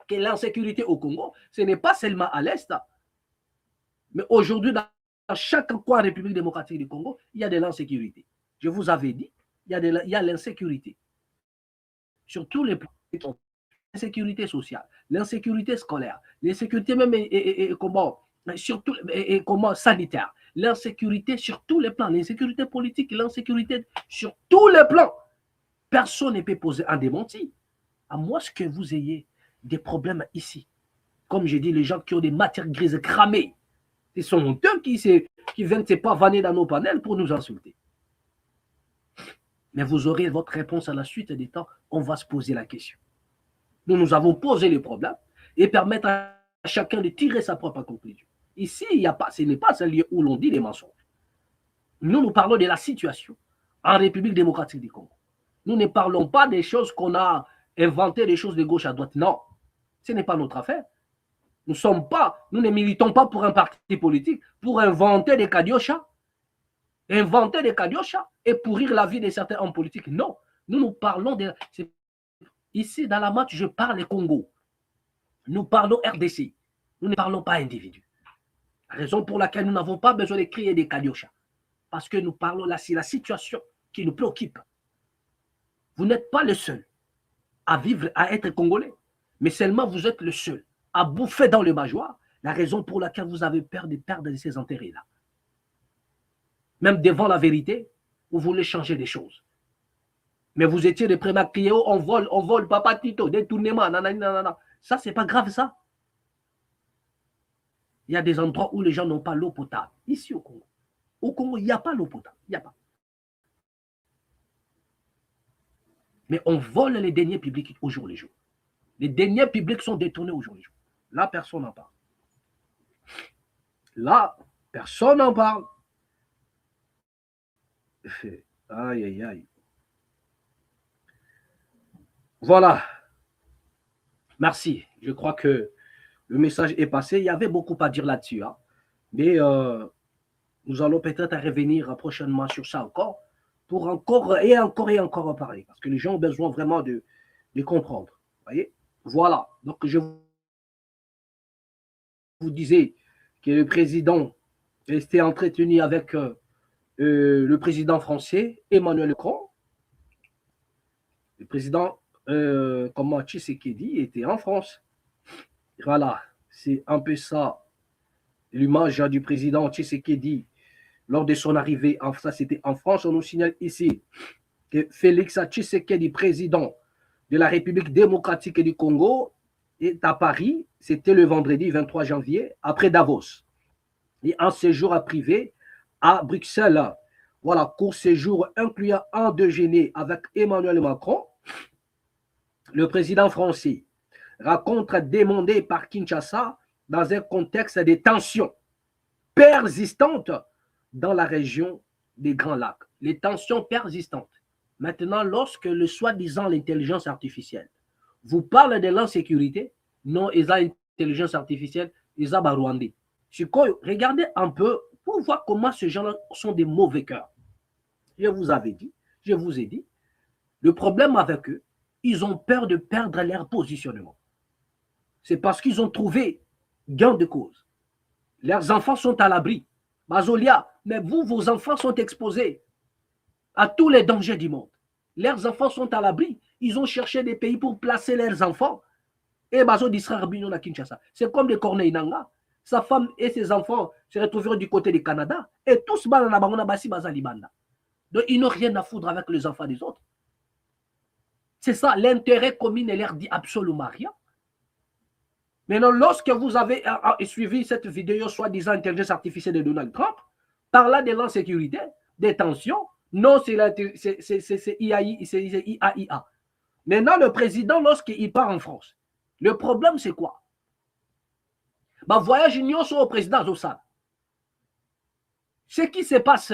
Que l'insécurité au Congo, ce n'est pas seulement à l'Est. Mais aujourd'hui, dans chaque coin de la République démocratique du Congo, il y a de l'insécurité. Je vous avais dit, il y a l'insécurité. Sur tous les plans. L'insécurité sociale, l'insécurité scolaire, l'insécurité même surtout sanitaire, l'insécurité sur tous les plans, l'insécurité politique, l'insécurité sur tous les plans. Personne ne peut poser un démenti. À moins que vous ayez des problèmes ici. Comme j'ai dit, les gens qui ont des matières grises cramées, ce sont eux qui viennent se pavaner dans nos panels pour nous insulter. Mais vous aurez votre réponse à la suite des temps. On va se poser la question. Nous avons posé les problèmes et permettre à chacun de tirer sa propre conclusion. Ici, ce n'est pas un lieu où l'on dit les mensonges. Nous parlons de la situation en République démocratique du Congo. Nous ne parlons pas des choses qu'on a inventées, des choses de gauche à droite. Non, ce n'est pas notre affaire. Nous ne militons pas pour un parti politique, pour inventer des cadiochas. Inventer des cadiochas et pourrir la vie de certains hommes politiques. Non, nous parlons de... Ici, dans la match, je parle Congo. Nous parlons RDC. Nous ne parlons pas individu. La raison pour laquelle nous n'avons pas besoin de créer des cadiochas. Parce que nous parlons là, c'est la situation qui nous préoccupe. Vous n'êtes pas le seul à vivre, à être congolais. Mais seulement vous êtes le seul à bouffer dans le bajoir. La raison pour laquelle vous avez peur de perdre ces intérêts-là. Même devant la vérité, vous voulez changer des choses. Mais vous étiez les premiers à crier, oh, on vole, papa Tito, détournement, nanana. Ça, c'est pas grave, ça. Il y a des endroits où les gens n'ont pas l'eau potable. Ici, au Congo. Au Congo, il n'y a pas l'eau potable. Il n'y a pas. Mais on vole les deniers publics au jour le jour. Les deniers publics sont détournés au jour le jour. Là, personne n'en parle. Là, personne n'en parle. Aïe, aïe, aïe. Voilà. Merci. Je crois que le message est passé. Il y avait beaucoup à dire là-dessus. Hein. Mais nous allons peut-être revenir prochainement sur ça encore pour encore en parler. Parce que les gens ont besoin vraiment de comprendre. Vous voyez? Voilà. Donc, je vous disais que le président était entretenu avec le président français, Emmanuel Macron. Le président Tshisekedi était en France. Voilà, c'est un peu ça, l'image du président Tshisekedi lors de son arrivée. Ça, c'était en France. On nous signale ici que Félix Tshisekedi, président de la République démocratique du Congo, est à Paris. C'était le vendredi 23 janvier, après Davos. Et un séjour à privé à Bruxelles. Voilà, court séjour incluant un déjeuner avec Emmanuel Macron. Le président français rencontre demandée par Kinshasa dans un contexte de tensions persistantes dans la région des Grands Lacs. Les tensions persistantes. Maintenant, lorsque le soi-disant l'intelligence artificielle vous parle de l'insécurité, non, ils ont l'intelligence artificielle, ils ont Rwandais. Regardez un peu pour voir comment ces gens-là sont des mauvais cœurs. Je vous ai dit, le problème avec eux, ils ont peur de perdre leur positionnement. C'est parce qu'ils ont trouvé gain de cause. Leurs enfants sont à l'abri. Bazolia, mais vous, vos enfants sont exposés à tous les dangers du monde. Leurs enfants sont à l'abri. Ils ont cherché des pays pour placer leurs enfants. Et Bazo d'Israël à Kinshasa. C'est comme des Corneilles Nanga. Sa femme et ses enfants se retrouveront du côté du Canada. Et tous, donc ils n'ont rien à foutre avec les enfants des autres. C'est ça, l'intérêt commun ne leur dit absolument rien. Maintenant, lorsque vous avez suivi cette vidéo, soi-disant intelligence artificielle de Donald Trump, parlant de l'insécurité, des tensions, non, c'est IAIA. Maintenant, le président, lorsqu'il part en France, le problème, c'est quoi? Bah, voyage union sur le président Zossal. Ce qui se passe,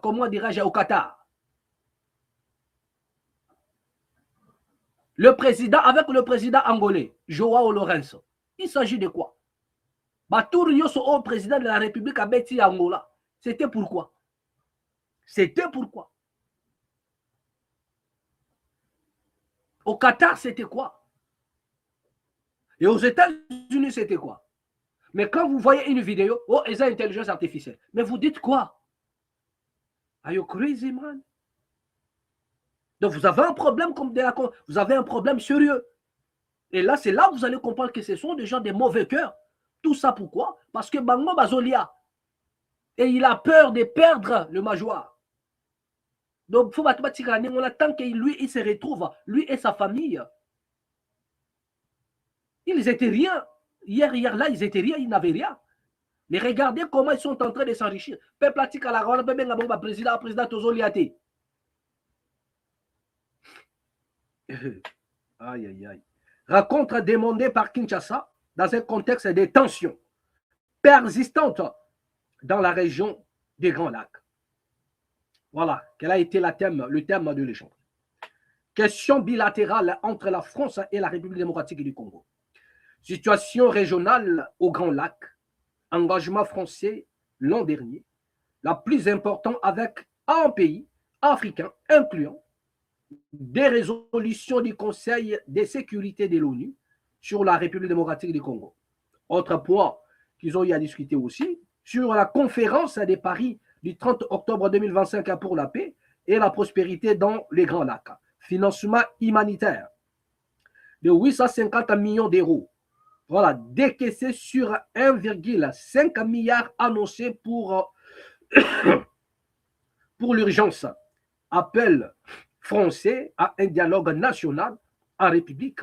comment dirais-je, au Qatar. Le président, avec le président angolais, Joao Lourenço, il s'agit de quoi? Bah, tout le président de la République a bâti Angola. C'était pourquoi? C'était pourquoi? Au Qatar, c'était quoi? Et aux États-Unis, c'était quoi? Mais quand vous voyez une vidéo, oh, ils ont intelligence artificielle. Mais vous dites quoi? Are you crazy, man? Donc, vous avez un problème comme vous avez un problème sérieux. Et là, c'est là que vous allez comprendre que ce sont des gens de mauvais cœur. Tout ça pourquoi? Parce que Bango Bazolia. Et il a peur de perdre le major. Donc, il faut mathématiquement, on attend que lui, il se retrouve, lui et sa famille. Ils étaient rien. Hier, là, ils étaient rien, ils n'avaient rien. Mais regardez comment ils sont en train de s'enrichir. Peuple pratique à la rôle, président Tozoliate. Aïe, aïe, aïe. Rencontre demandée par Kinshasa dans un contexte de tensions persistantes dans la région des Grands Lacs. Voilà, quel a été le thème de l'échange. Question bilatérale entre la France et la République démocratique du Congo. Situation régionale au Grand Lac. Engagement français l'an dernier, la plus importante avec un pays africain incluant des résolutions du Conseil de sécurité de l'ONU sur la République démocratique du Congo. Autre point qu'ils ont eu à discuter aussi, sur la conférence de Paris du 30 octobre 2025 pour la paix et la prospérité dans les Grands Lacs. Financement humanitaire de 850 millions d'euros. Voilà, décaissé sur 1,5 milliard annoncé pour l'urgence. Appel français à un dialogue national en République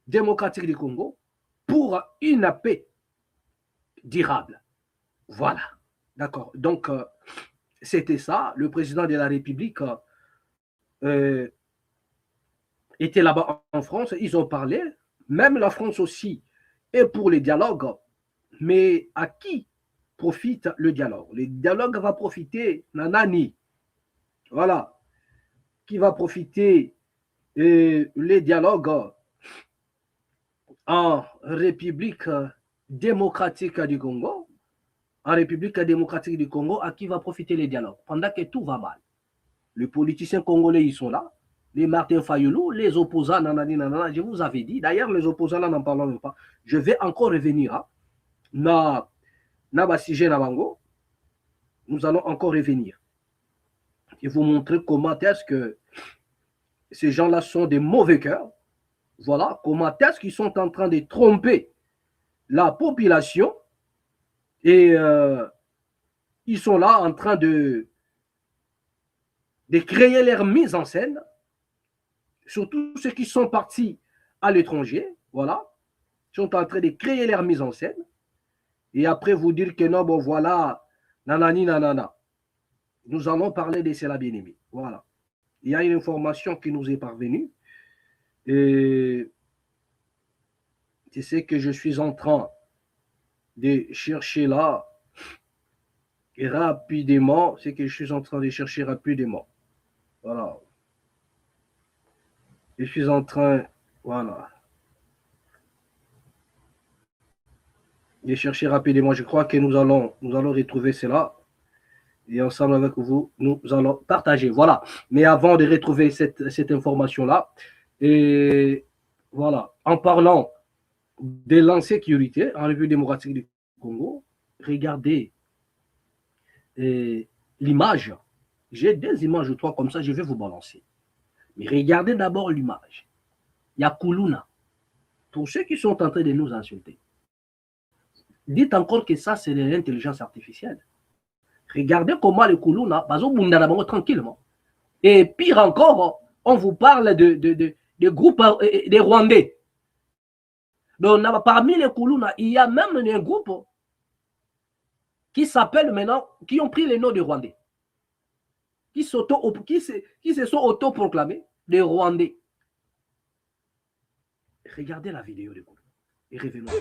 démocratique du Congo pour une paix durable. Voilà, d'accord. Donc, c'était ça. Le président de la République était là-bas en France. Ils ont parlé. Même la France aussi est pour les dialogues. Mais à qui profite le dialogue? Le dialogue va profiter Nanani. Voilà. Qui va profiter les dialogues en République démocratique du Congo, en République démocratique du Congo, à qui va profiter les dialogues pendant que tout va mal. Les politiciens congolais, ils sont là. Les Martin Fayoulou, les opposants, nanani, nanana, je vous avais dit. D'ailleurs, les opposants, là, n'en parlons même pas. Je vais encore revenir. Hein. Nabango, nous allons encore revenir. Et vous montrer comment est-ce que ces gens-là sont des mauvais cœurs. Voilà, comment est-ce qu'ils sont en train de tromper la population et ils sont là en train de créer leur mise en scène, surtout ceux qui sont partis à l'étranger, voilà, sont en train de créer leur mise en scène et après vous dire que non, bon voilà, nanani, nanana. Nous allons parler de cela, bien aimé. Voilà. Il y a une information qui nous est parvenue. Et c'est ce que je suis en train de chercher là. Et rapidement, c'est que je suis en train de chercher rapidement. Voilà. Je suis en train, voilà, de chercher rapidement. Je crois que nous allons retrouver cela. Et ensemble avec vous, nous allons partager. Voilà. Mais avant de retrouver cette information-là, et voilà, en parlant de l'insécurité en République démocratique du Congo, regardez l'image. J'ai 2 images ou 3 comme ça, je vais vous balancer. Mais regardez d'abord l'image. Il y a Koulouna. Pour ceux qui sont en train de nous insulter, dites encore que ça, c'est de l'intelligence artificielle. Regardez comment le Koulouna, tranquillement. Et pire encore, on vous parle de groupes des Rwandais. Donc, parmi les Koulouna, il y a même un groupe qui s'appelle maintenant, qui ont pris le nom de Rwandais, qui se sont autoproclamés des Rwandais. Regardez la vidéo de Koulouna et revenons.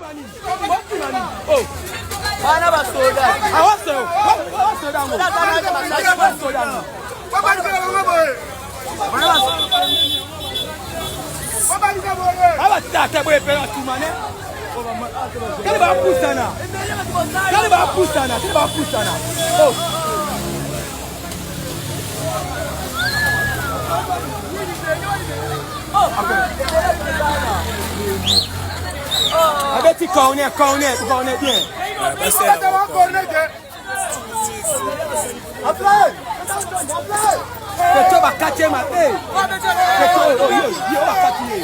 Avec cornet bien. Technique.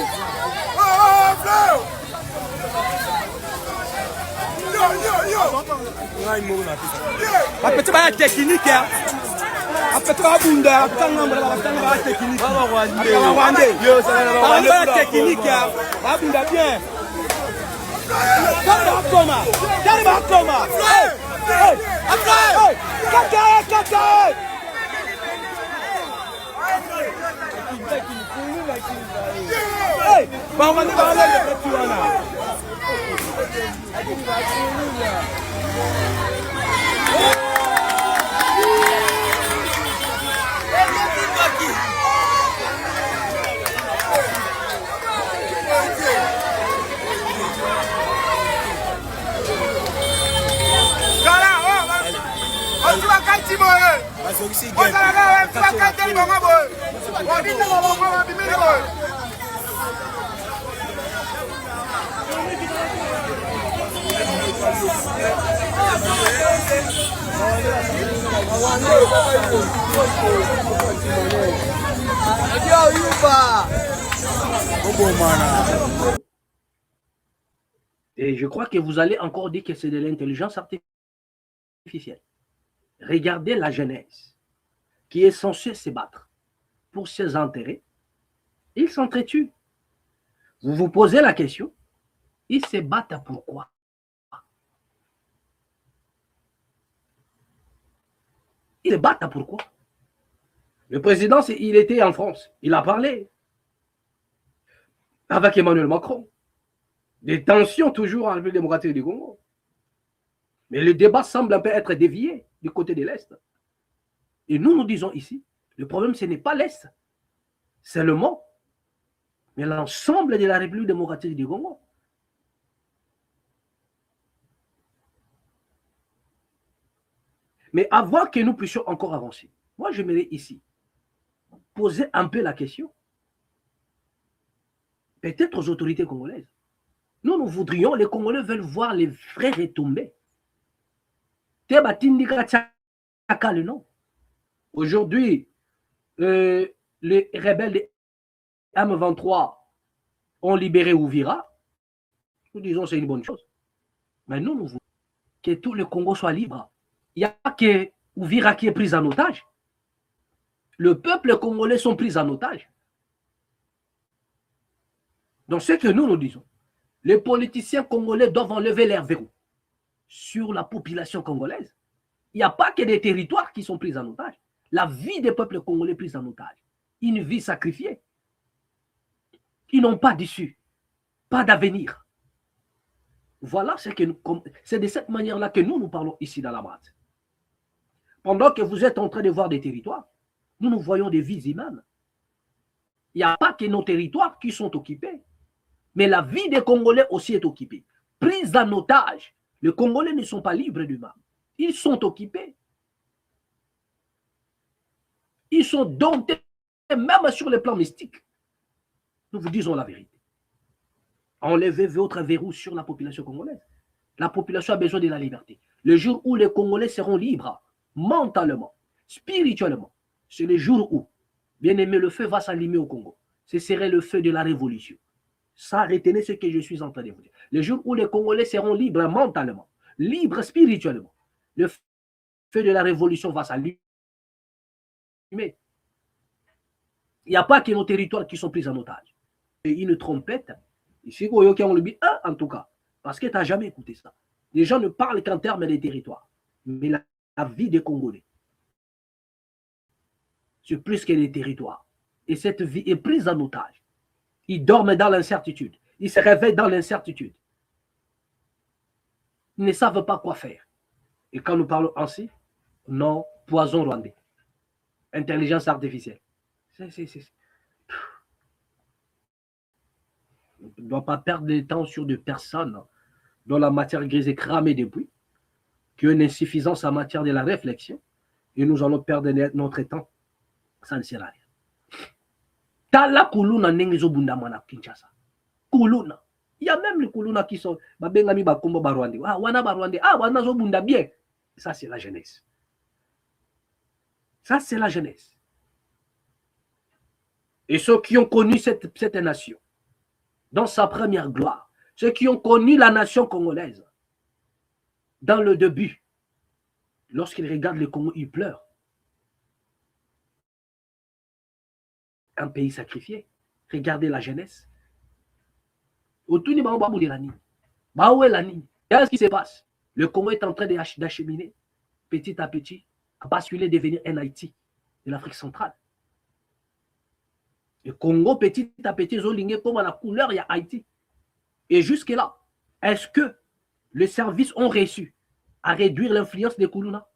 Et je crois que vous allez encore dire que c'est de l'intelligence artificielle. Regardez la jeunesse qui est censée se battre pour ses intérêts. Ils s'entretuent. Vous vous posez la question, ils se battent pourquoi? Ils se battent pourquoi? Le président, il était en France, il a parlé avec Emmanuel Macron. Des tensions toujours en République démocratique du Congo. Mais le débat semble un peu être dévié du côté de l'Est. Et nous disons ici, le problème, ce n'est pas l'Est, c'est le mot, mais l'ensemble de la République démocratique du Congo. Mais avant que nous puissions encore avancer, moi, j'aimerais ici poser un peu la question, peut-être aux autorités congolaises. Nous voudrions, les Congolais veulent voir les vrais retombées. Aujourd'hui, les rebelles de M23 ont libéré Ouvira. Nous disons que c'est une bonne chose. Mais nous voulons que tout le Congo soit libre. Il n'y a pas que Ouvira qui est pris en otage. Le peuple congolais sont pris en otage. Donc, ce que nous disons, les politiciens congolais doivent enlever leurs verrous sur la population congolaise. Il n'y a pas que des territoires qui sont pris en otage. La vie des peuples congolais pris en otage. Une vie sacrifiée. Ils n'ont pas d'issue, pas d'avenir. Voilà c'est de cette manière-là que nous parlons ici dans la base. Pendant que vous êtes en train de voir des territoires, nous voyons des vies humaines. Il n'y a pas que nos territoires qui sont occupés, mais la vie des Congolais aussi est occupée. Prise en otage, les Congolais ne sont pas libres d'eux-mêmes. Ils sont occupés. Ils sont domptés, même sur le plan mystique. Nous vous disons la vérité. Enlevez votre verrou sur la population congolaise. La population a besoin de la liberté. Le jour où les Congolais seront libres, mentalement, spirituellement. C'est le jour où, bien aimé, le feu va s'allumer au Congo. Ce serait le feu de la révolution. Ça, retenez ce que je suis en train de vous dire. Le jour où les Congolais seront libres mentalement, libres spirituellement, le feu de la révolution va s'allumer. Il n'y a pas que nos territoires qui sont pris en otage. Et une trompette, ici, on le dit, en tout cas, parce que tu n'as jamais écouté ça. Les gens ne parlent qu'en termes des territoires. Mais la vie des Congolais, c'est plus que les territoires. Et cette vie est prise en otage. Ils dorment dans l'incertitude. Ils se réveillent dans l'incertitude. Ils ne savent pas quoi faire. Et quand nous parlons ainsi, non, poison rwandais. Intelligence artificielle. On ne doit pas perdre de temps sur des personnes dont la matière grise est cramée depuis, qui ont une insuffisance en matière de la réflexion, et nous allons perdre notre temps. Ça ne sert à rien. Tala kuluna nengezo bundamana Kinshasa. Kuluna. Il y a même les kuluna qui sont babengami bakombo barwande. Ah wana barwande. Ah wana zo bunda bien. Ça c'est la jeunesse. Ça c'est la jeunesse. Et ceux qui ont connu cette nation dans sa première gloire, ceux qui ont connu la nation congolaise dans le début, lorsqu'ils regardent le Congo, ils pleurent. Un pays sacrifié. Regardez la jeunesse. Qu'est-ce qui se passe? Le Congo est en train d'acheminer petit à petit à basculer, devenir un Haïti de l'Afrique centrale. Le Congo, petit à petit, zoligné comme à la couleur, il y a Haïti. Et jusque-là, est-ce que les services ont réussi à réduire l'influence des Koulouna?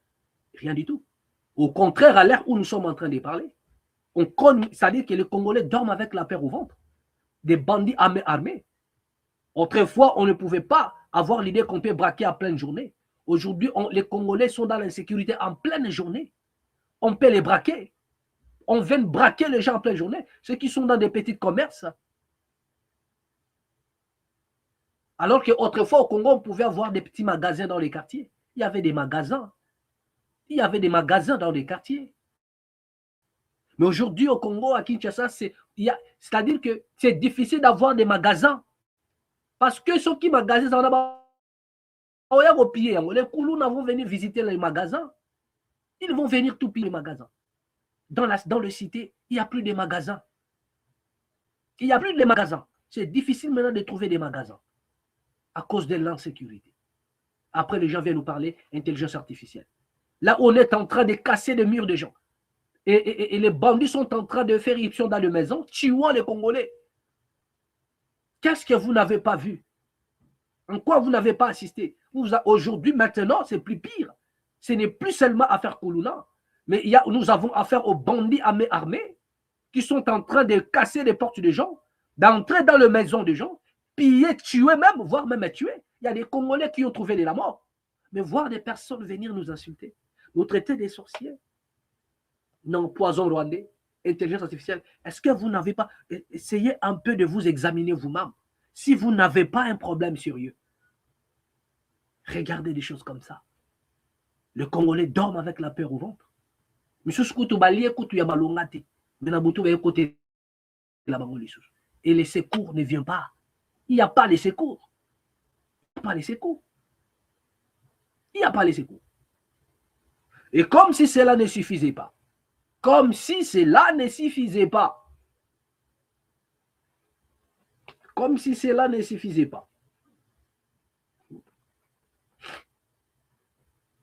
Rien du tout. Au contraire, à l'ère où nous sommes en train de parler, c'est-à-dire que les Congolais dorment avec la peur au ventre. Des bandits armés. Autrefois, on ne pouvait pas avoir l'idée qu'on peut braquer à pleine journée. Aujourd'hui, les Congolais sont dans l'insécurité en pleine journée. On peut les braquer. On vient braquer les gens en pleine journée. Ceux qui sont dans des petits commerces. Alors qu'autrefois, au Congo, on pouvait avoir des petits magasins dans les quartiers. Il y avait des magasins. Il y avait des magasins dans les quartiers. Mais aujourd'hui, au Congo, à Kinshasa, c'est-à-dire que c'est difficile d'avoir des magasins. Parce que ceux qui magasinent, ça va piller. Les Koulouna vont venir visiter les magasins. Ils vont venir tout piller les magasins. Dans le cité, il n'y a plus de magasins. Il n'y a plus de magasins. C'est difficile maintenant de trouver des magasins à cause de l'insécurité. Après, les gens viennent nous parler d'intelligence artificielle. Là, on est en train de casser les murs des gens. Et les bandits sont en train de faire irruption dans les maisons, tuant les Congolais. Qu'est-ce que vous n'avez pas vu? En quoi vous n'avez pas assisté? Aujourd'hui, maintenant, c'est plus pire. Ce n'est plus seulement affaire Koulouna, mais nous avons affaire aux bandits armés qui sont en train de casser les portes des gens, d'entrer dans les maisons des gens, piller, tuer même, voire même tuer. Il y a des Congolais qui ont trouvé de la mort. Mais voir des personnes venir nous insulter, nous traiter des sorciers. Non, poison rwandais, intelligence artificielle. Est-ce que vous n'avez pas... Essayez un peu de vous examiner vous-même. Si vous n'avez pas un problème sérieux, regardez des choses comme ça. Le Congolais dorme avec la peur au ventre. Et les secours ne viennent pas. Il n'y a pas les secours. Il n'y a pas les secours. Il n'y a pas les secours. Et comme si cela ne suffisait pas, comme si cela ne suffisait pas. Comme si cela ne suffisait pas.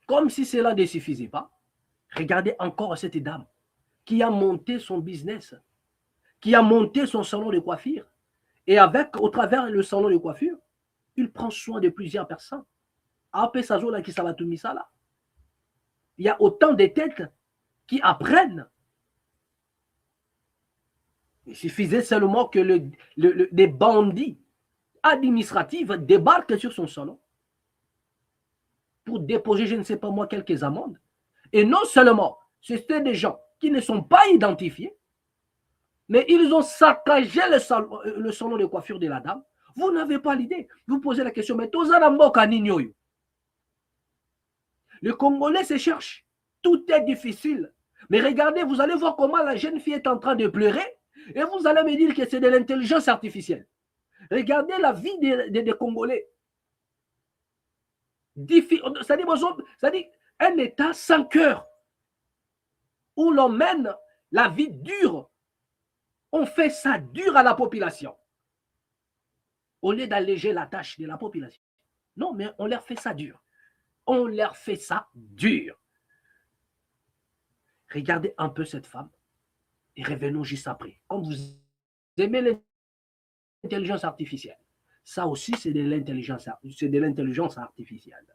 Comme si cela ne suffisait pas. Regardez encore cette dame qui a monté son business, qui a monté son salon de coiffure. Et au travers le salon de coiffure, il prend soin de plusieurs personnes. Il y a autant de têtes qui apprennent. Il suffisait seulement que des bandits administratifs débarquent sur son salon pour déposer, je ne sais pas moi, quelques amendes. Et non seulement, c'était des gens qui ne sont pas identifiés, mais ils ont saccagé le salon de coiffure de la dame. Vous n'avez pas l'idée. Vous posez la question, mais le Congolais se cherche. Tout est difficile. Mais regardez, vous allez voir comment la jeune fille est en train de pleurer et vous allez me dire que c'est de l'intelligence artificielle. Regardez la vie des Congolais. C'est-à-dire un État sans cœur où l'on mène la vie dure. On fait ça dur à la population. Au lieu d'alléger la tâche de la population. Non, mais on leur fait ça dur. On leur fait ça dur. Regardez un peu cette femme et revenons juste après. Comme vous aimez l'intelligence artificielle, ça aussi c'est de l'intelligence artificielle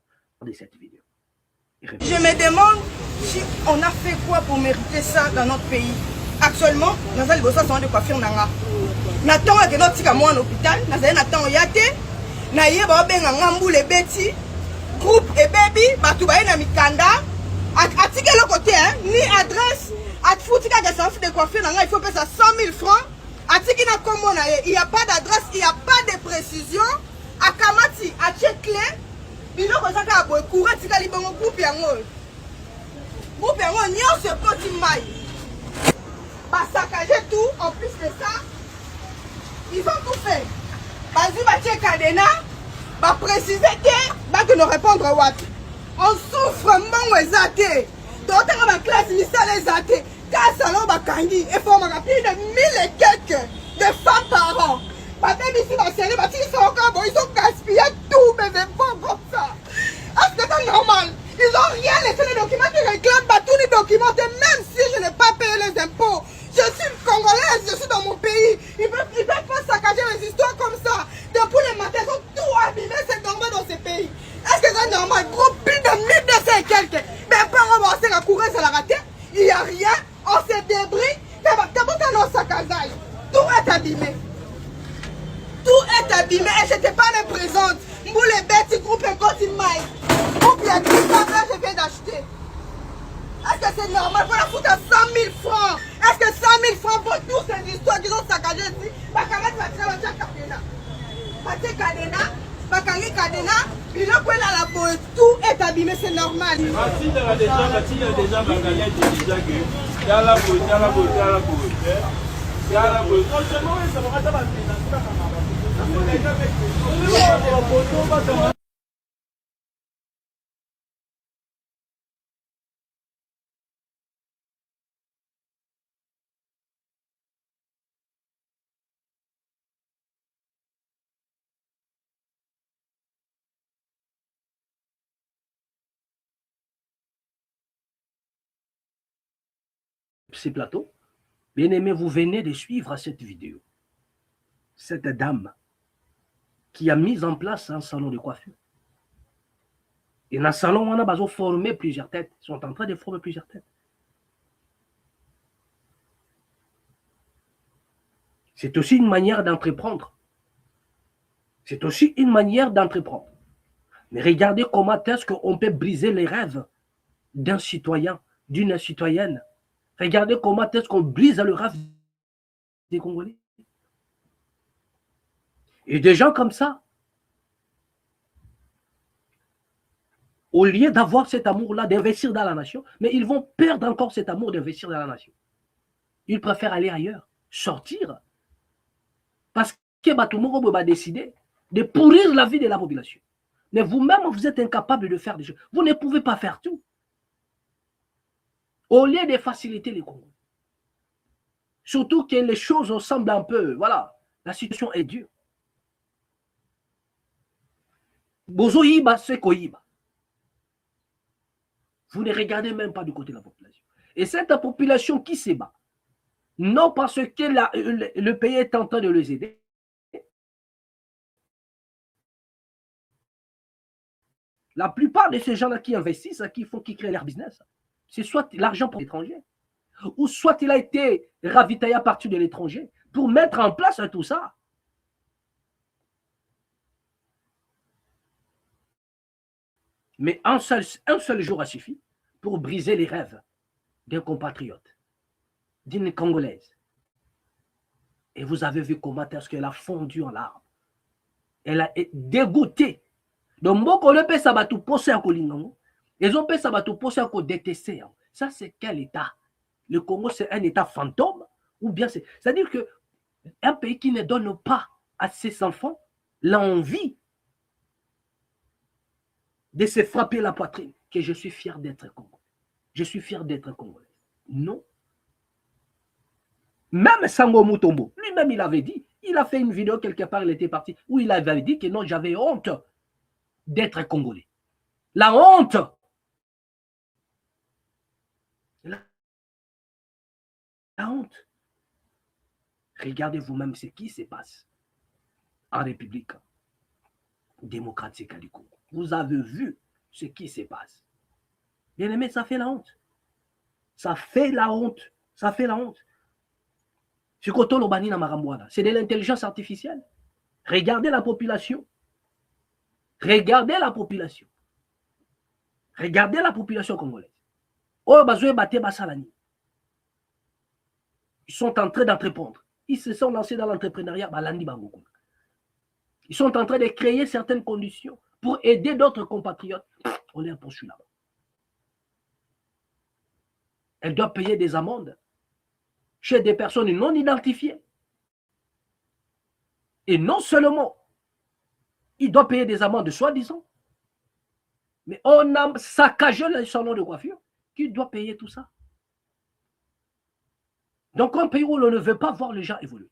de cette vidéo.
Je me demande si on a fait quoi pour mériter ça dans notre pays. Actuellement, nous avons le salon de coiffure nanga. Nathan a notre tika moi en hôpital, nous avons Nathan yate, na yeba benga ngambu le beti, groupe et baby, batu ba na mikanda. Atike le côté, ni adresse, atfoutika de salon de coiffure nanga, il faut payer ça 100 000 francs. Atike na komo na il n'y a pas d'adresse, il n'y a pas de précision. Akamati, atche clé. Il faut que ça soit courant, si tu as un groupe yango. Groupe yango, n'y se petit maille. Bah saccager tout, en plus de ça, ils ont tout fait. Vas-y, bah tiens cadena, bah préciser que, bah que nous répondre what. On souffre, mon exaté. D'autres ma classe initiale exaté. Car salon bah kangi, et faut m'en plus de 1000 et quelques de femmes par an. Bah même ici, ma série, bah ils sont encore bon, ils ont gaspillé tout, mais c'est pas comme ça. Est-ce que c'est normal? Ils n'ont rien laissé les documents qui réclament, bah tous les documents, même si je n'ai pas payé les impôts. Je suis congolaise, je suis dans mon pays. Ils peuvent pas saccager les histoires comme ça. Depuis les matins, ils ont tout abîmé, c'est normal dans ces pays. Est-ce que c'est normal? Gros, plus de 1200 et quelques. Mais pas remonter la couronne, ça l'a raté. Il n'y a rien, on s'est débris. Tout est abîmé. Tout est abîmé et je n'étais pas les présente. Pour les bêtes, groupe et quand ils maillent. Groupe, il y a 10 là, je viens d'acheter. Est-ce que c'est normal? Pour la foutre à 100 000 francs. Est-ce que 100 000 francs pour toutes ces histoires qu'ils ont saccagées ici? Bakamet va très bien Kadena. Pate Kadena, Bakangi Kadena, il a quoi là la boue, tout est abîmé, c'est normal.
Mathilde a déjà Bakalette déjà que. Il y a la boue, il y a la boue, il y a la boue. Il y a la boue. Non, seulement, ça va pas
ces plateaux. Bien aimé, vous venez de suivre cette vidéo. Cette dame qui a mis en place un salon de coiffure. Et dans le salon, on a formé plusieurs têtes. Ils sont en train de former plusieurs têtes. C'est aussi une manière d'entreprendre. C'est aussi une manière d'entreprendre. Mais regardez comment est-ce qu'on peut briser les rêves d'un citoyen, d'une citoyenne. Regardez comment est-ce qu'on brise le rêve des Congolais. Et des gens comme ça, au lieu d'avoir cet amour-là, d'investir dans la nation, mais ils vont perdre encore cet amour d'investir dans la nation. Ils préfèrent aller ailleurs, sortir, parce que Batumoro va décider de pourrir la vie de la population. Mais vous-même, vous êtes incapable de faire des choses. Vous ne pouvez pas faire tout. Au lieu de faciliter les Congolais. Surtout que les choses semblent un peu, voilà, la situation est dure. Bozo Yiba, c'est Koyiba. Vous ne regardez même pas du côté de la population. Et cette population qui se bat, non parce que le pays est en train de les aider, la plupart de ces gens-là qui investissent, qui créent leur business, c'est soit l'argent pour l'étranger, ou soit il a été ravitaillé à partir de l'étranger pour mettre en place tout ça. Mais un seul jour a suffi pour briser les rêves d'un compatriote, d'une Congolaise. Et vous avez vu comment est-ce qu'elle a fondu en larmes. Elle a été dégoûtée. Donc, beaucoup de gens ont pensé à Kolingango. Ils ont pensé à détester. Ça, c'est quel État? Le Congo, c'est un État fantôme? Ou bien c'est-à-dire qu'un pays qui ne donne pas à ses enfants l'envie de se frapper la poitrine, que je suis fier d'être Congolais. Je suis fier d'être Congolais. Non. Même Sango Mutombo, lui-même, il avait dit, il a fait une vidéo quelque part, il était parti, où il avait dit que non, j'avais honte d'être Congolais. La honte. La honte. Regardez vous-même ce qui se passe en République démocratique du Congo. Vous avez vu ce qui se passe. Bien aimé, ça fait la honte. Ça fait la honte. Ça fait la honte. C'est de l'intelligence artificielle. Regardez la population. Regardez la population. Regardez la population congolaise. Ils sont en train d'entreprendre. Ils se sont lancés dans l'entrepreneuriat. Ils sont en train de créer certaines conditions pour aider d'autres compatriotes. On les a poursuivis là-bas. Elle doit payer des amendes chez des personnes non identifiées. Et non seulement, il doit payer des amendes soi-disant, mais on a saccagé le salon de coiffure. Qui doit payer tout ça? Donc, un pays où l'on ne veut pas voir les gens évoluer.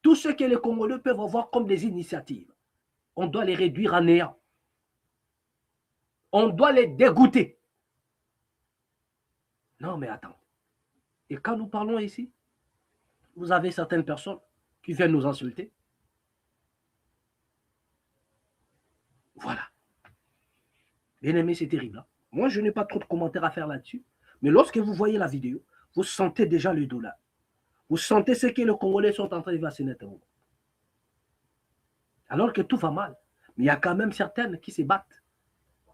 Tout ce que les Congolais peuvent avoir comme des initiatives, on doit les réduire à néant. On doit les dégoûter. Non, mais attends. Et quand nous parlons ici, vous avez certaines personnes qui viennent nous insulter. Voilà. Bien aimé, c'est terrible. Hein? Moi, je n'ai pas trop de commentaires à faire là-dessus. Mais lorsque vous voyez la vidéo, vous sentez déjà le dollar. Vous sentez ce que les Congolais sont en train de faire à ce moment. Alors que tout va mal. Mais il y a quand même certaines qui se battent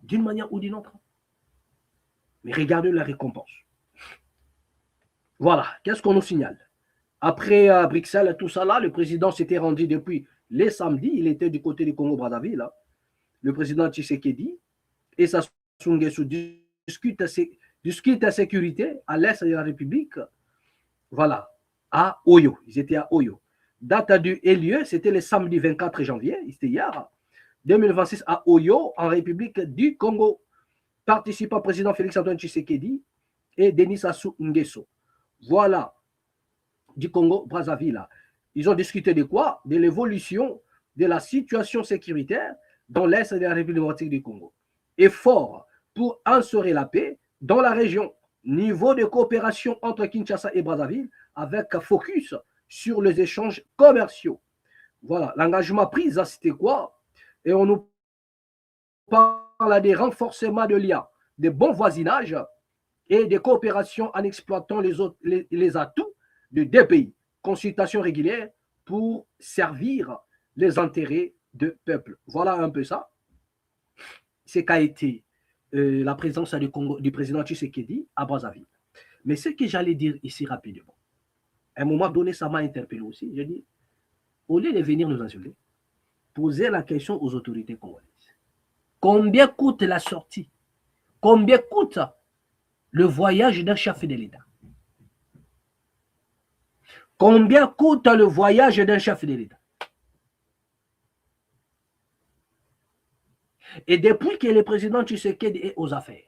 d'une manière ou d'une autre. Mais regardez la récompense. Voilà, qu'est-ce qu'on nous signale? Après Bruxelles, tout ça là, le président s'était rendu depuis les samedis, il était du côté du Congo-Brazzaville. Le président Tshisekedi et Sassou Nguesso discutent à sécurité à l'est de la République. Voilà, à Oyo. Ils étaient à Oyo. Date du et lieu, c'était le samedi 24 janvier, c'était hier, 2026 à Oyo, en République du Congo. Participant président Félix-Antoine Tshisekedi et Denis Sassou Nguesso. Voilà, du Congo-Brazzaville. Ils ont discuté de quoi? De l'évolution de la situation sécuritaire dans l'est de la République démocratique du Congo. Effort pour instaurer la paix dans la région. Niveau de coopération entre Kinshasa et Brazzaville avec focus sur les échanges commerciaux. Voilà, l'engagement pris, c'était quoi? Et on nous parle des renforcements de liens, de bons voisinages et de coopération en exploitant les atouts de deux pays. Consultation régulière pour servir les intérêts de peuple. Voilà un peu ça. C'est qu'a été la présence du président Tshisekedi à Brazzaville. Mais ce que j'allais dire ici rapidement, à un moment donné, ça m'a interpellé aussi. Je dis, au lieu de venir nous insulter, posez la question aux autorités congolaises. Combien coûte la sortie? Combien coûte le voyage d'un chef de l'État? Combien coûte le voyage d'un chef de l'État? Et depuis que le président Tshisekedi est aux affaires,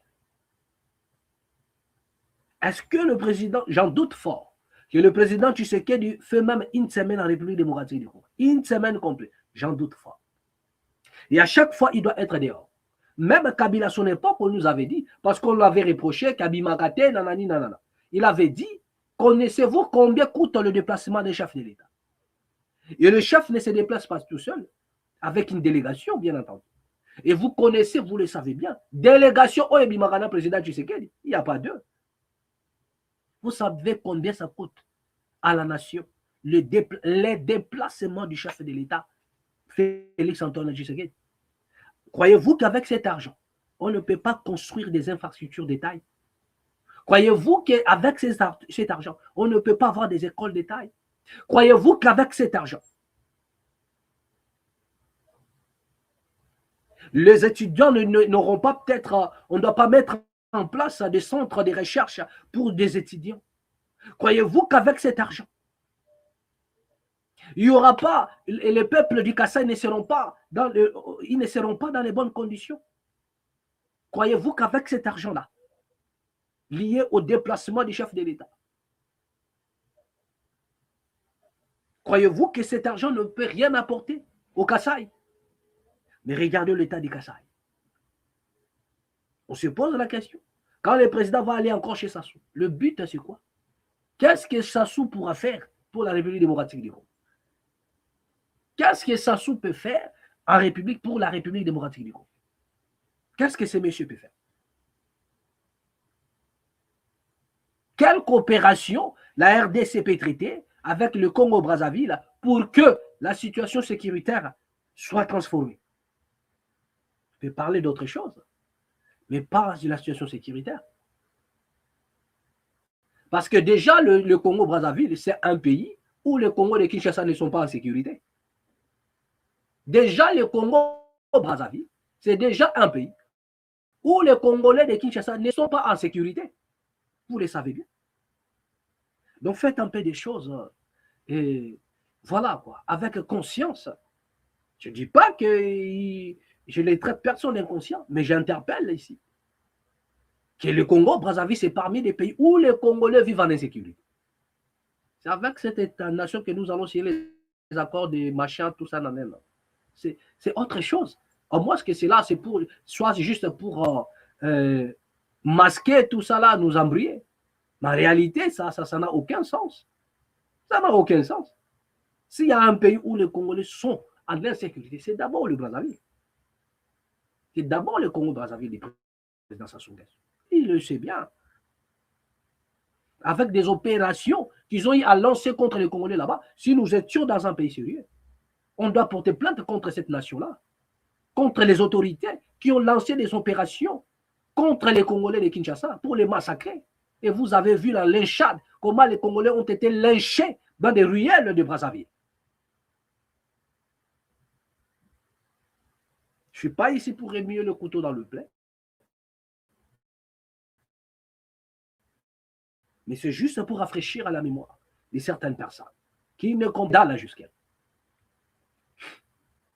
est-ce que le président, j'en doute fort, que le président Tshisekedi fait même une semaine en République démocratique du Congo? Une semaine complète, j'en doute fort. Et à chaque fois, il doit être dehors. Même Kabila, à son époque, on nous avait dit, parce qu'on l'avait reproché, Kabimagate, nanani, nanana. Il avait dit, connaissez-vous combien coûte le déplacement des chefs de l'État? Et le chef ne se déplace pas tout seul, avec une délégation, bien entendu. Et vous connaissez, vous le savez bien, délégation Oyebimagana, président Tshisekedi, il n'y a pas deux. Vous savez combien ça coûte à la nation, les déplacements du chef de l'État, Félix-Antoine Tshisekedi? Croyez-vous qu'avec cet argent, on ne peut pas construire des infrastructures de taille? Croyez-vous qu'avec cet argent, on ne peut pas avoir des écoles de taille? Croyez-vous qu'avec cet argent, les étudiants n'auront pas peut-être, on ne doit pas mettre en place des centres de recherche pour des étudiants. Croyez-vous qu'avec cet argent, il n'y aura pas, les peuples du Kassai ne seront pas dans ils ne seront pas dans les bonnes conditions? Croyez-vous qu'avec cet argent-là, lié au déplacement du chef de l'État, croyez-vous que cet argent ne peut rien apporter au Kassai? Mais regardez l'état du Kassai. On se pose la question. Quand le président va aller encore chez Sassou, le but c'est quoi? Qu'est-ce que Sassou pourra faire pour la République démocratique du Congo? Qu'est-ce que Sassou peut faire en République pour la République démocratique du Congo? Qu'est-ce que ces messieurs peuvent faire? Quelle coopération la RDC peut traiter avec le Congo-Brazzaville pour que la situation sécuritaire soit transformée? Je peux parler d'autre chose, mais pas de la situation sécuritaire. Parce que déjà, le Congo-Brazzaville, c'est un pays où les Congos de Kinshasa ne sont pas en sécurité. Déjà, le Congo-Brazzaville, c'est déjà un pays où les Congolais de Kinshasa ne sont pas en sécurité. Vous le savez bien. Donc, faites un peu des choses, et voilà, quoi, avec conscience. Je ne dis pas que je ne traite personne d'inconscient, mais j'interpelle ici que le Congo-Brazzaville, c'est parmi les pays où les Congolais vivent en insécurité. C'est avec cette nation que nous allons signer les accords de machin, tout ça, c'est autre chose. Au moins, ce que c'est là, c'est pour, soit juste pour masquer tout ça là, nous embrouiller. Mais en réalité, ça n'a aucun sens. Ça n'a aucun sens. S'il y a un pays où les Congolais sont en insécurité, c'est d'abord le Brazzaville. C'est d'abord le Congo-Brazzaville du président Sassou Nguesso. Il le sait bien. Avec des opérations qu'ils ont eu à lancer contre les Congolais là-bas, si nous étions dans un pays sérieux, on doit porter plainte contre cette nation-là, contre les autorités qui ont lancé des opérations contre les Congolais de Kinshasa pour les massacrer. Et vous avez vu la lynchade, comment les Congolais ont été lynchés dans des ruelles de Brazzaville. Je ne suis pas ici pour remuer le couteau dans le plaid. Mais c'est juste pour rafraîchir à la mémoire de certaines personnes qui ne comprennent la jusqu'à.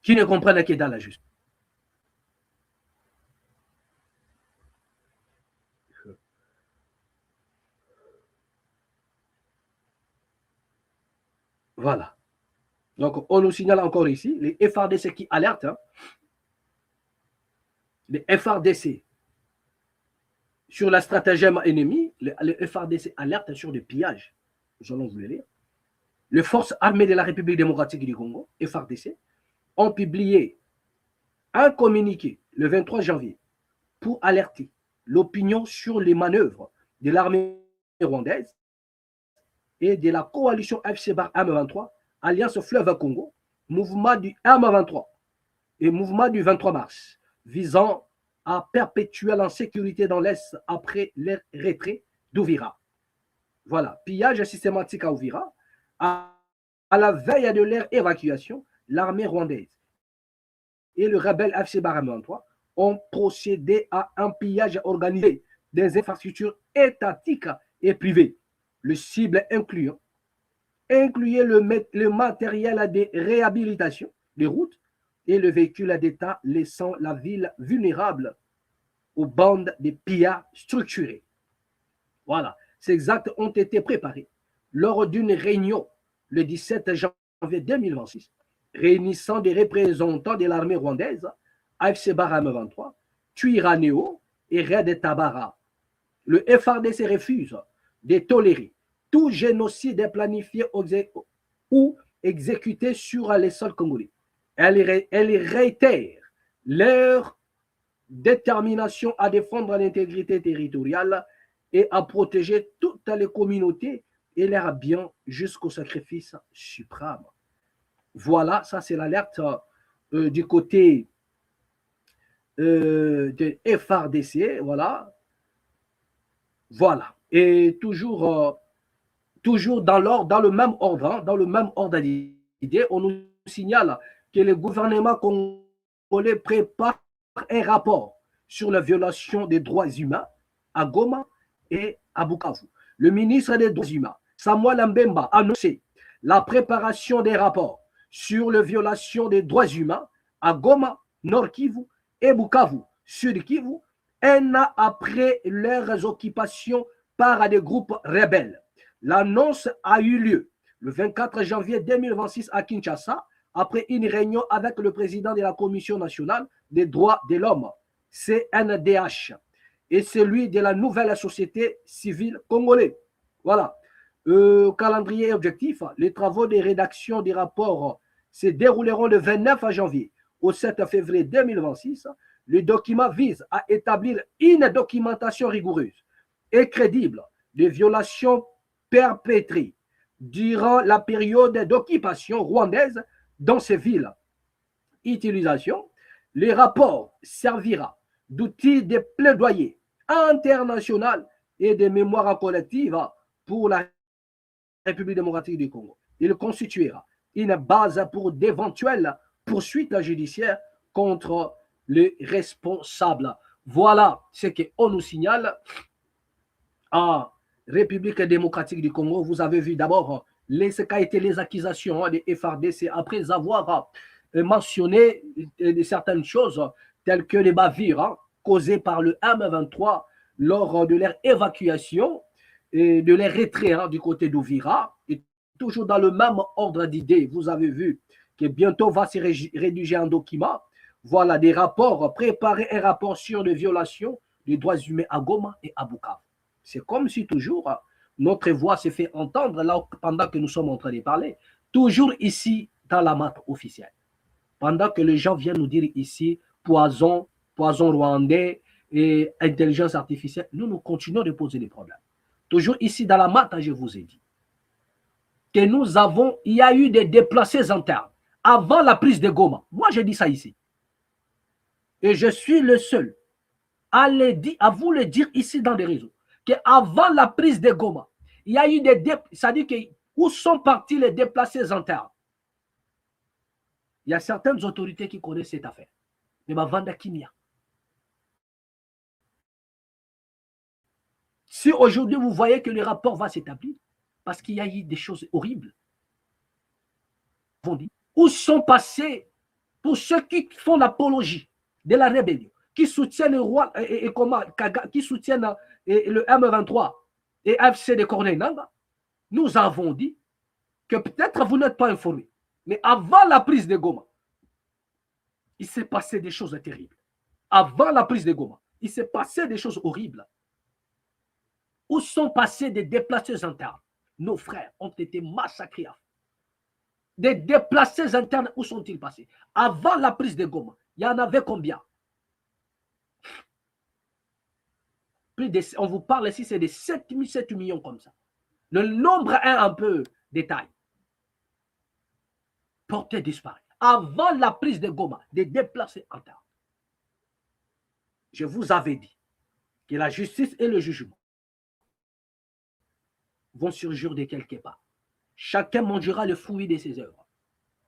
Qui ne comprennent que dans la justice. Voilà. Donc, on nous signale encore ici, les FRDC qui alertent, hein, les FRDC sur la stratagème ennemie, les FRDC alertent sur des pillages. Nous allons vous le lire. Les forces armées de la République démocratique du Congo, FRDC, ont publié un communiqué le 23 janvier pour alerter l'opinion sur les manœuvres de l'armée rwandaise et de la coalition FCBAR M23, Alliance Fleuve Congo, mouvement du M23 et mouvement du 23 mars, visant à perpétuer l'insécurité dans l'Est après leur retrait d'Ouvira. Voilà, pillage systématique à Ouvira. À la veille de leur évacuation, l'armée rwandaise et le rebelle FCBAR M23 ont procédé à un pillage organisé des infrastructures étatiques et privées. Le cible incluait le matériel de réhabilitation des routes et le véhicule d'État, laissant la ville vulnérable aux bandes de pillards structurés. Voilà, ces actes ont été préparés lors d'une réunion le 17 janvier 2026, réunissant des représentants de l'armée rwandaise, FCBAR M23, Twirwaneho et Red Tabara. Le FRDC refuse de tolérer tout génocide planifié ou exécuté sur les sols congolais. Elle réitère leur détermination à défendre l'intégrité territoriale et à protéger toutes les communautés et leurs biens jusqu'au sacrifice suprême. Voilà, ça c'est l'alerte du côté de FRDC, voilà. Voilà. Et toujours dans le même ordre d'idées, on nous signale que le gouvernement congolais prépare un rapport sur la violation des droits humains à Goma et à Bukavu. Le ministre des Droits humains, Samuel Mbemba, a annoncé la préparation des rapports sur les violations des droits humains à Goma, Nord Kivu et Bukavu, Sud Kivu, un an après leurs occupations par des groupes rebelles. L'annonce a eu lieu le 24 janvier 2026 à Kinshasa, après une réunion avec le président de la Commission nationale des droits de l'homme, CNDH, et celui de la nouvelle société civile congolaise. Voilà. Calendrier objectif, les travaux de rédaction des rapports se dérouleront le 29 janvier au 7 février 2026. Le document vise à établir une documentation rigoureuse et crédible des violations perpétrées durant la période d'occupation rwandaise dans ces villes. Utilisation, le rapport servira d'outil de plaidoyer international et de mémoire collective pour la République démocratique du Congo. Il constituera une base pour d'éventuelles poursuites judiciaires contre les responsables. Voilà ce qu'on nous signale en République démocratique du Congo. Vous avez vu d'abord ce qu'a été les accusations des FRDC après avoir mentionné certaines choses telles que les bavures causées par le M23 lors de leur évacuation et de leur retrait du côté d'Ouvira. Et toujours dans le même ordre d'idées, vous avez vu que bientôt va se rédiger un document. Voilà des rapports, préparer un rapport sur les violations des droits humains à Goma et à Bukavu. C'est comme si toujours notre voix s'est fait entendre là pendant que nous sommes en train de parler, toujours ici dans la map officielle. Pendant que les gens viennent nous dire ici poison rwandais et intelligence artificielle, nous continuons de poser des problèmes. Toujours ici dans la map, je vous ai dit que il y a eu des déplacés internes avant la prise de Goma. Moi, je dis ça ici. Et je suis le seul à vous le dire ici dans les réseaux, qu'avant la prise de Goma, il y a eu des c'est-à-dire que où sont partis les déplacés internes? Il y a certaines autorités qui connaissent cette affaire. Mais ma Vanda Kimia. Si aujourd'hui vous voyez que le rapport va s'établir, parce qu'il y a eu des choses horribles, où sont passés, pour ceux qui font l'apologie de la rébellion, qui soutiennent le roi qui soutiennent le M23 et FC de Corneille Nangaa, nous avons dit que peut-être vous n'êtes pas informés, mais avant la prise de Goma, il s'est passé des choses terribles. Avant la prise de Goma, il s'est passé des choses horribles. Où sont passés des déplacés internes? Nos frères ont été massacrés. Des déplacés internes, où sont-ils passés? Avant la prise de Goma, il y en avait combien? On vous parle ici, c'est des 7 millions comme ça. Le nombre est un peu détaillé. Porté disparu. Avant la prise de Goma, des déplacés internes. Je vous avais dit que la justice et le jugement vont surgir de quelque part. Chacun mangera le fruit de ses œuvres.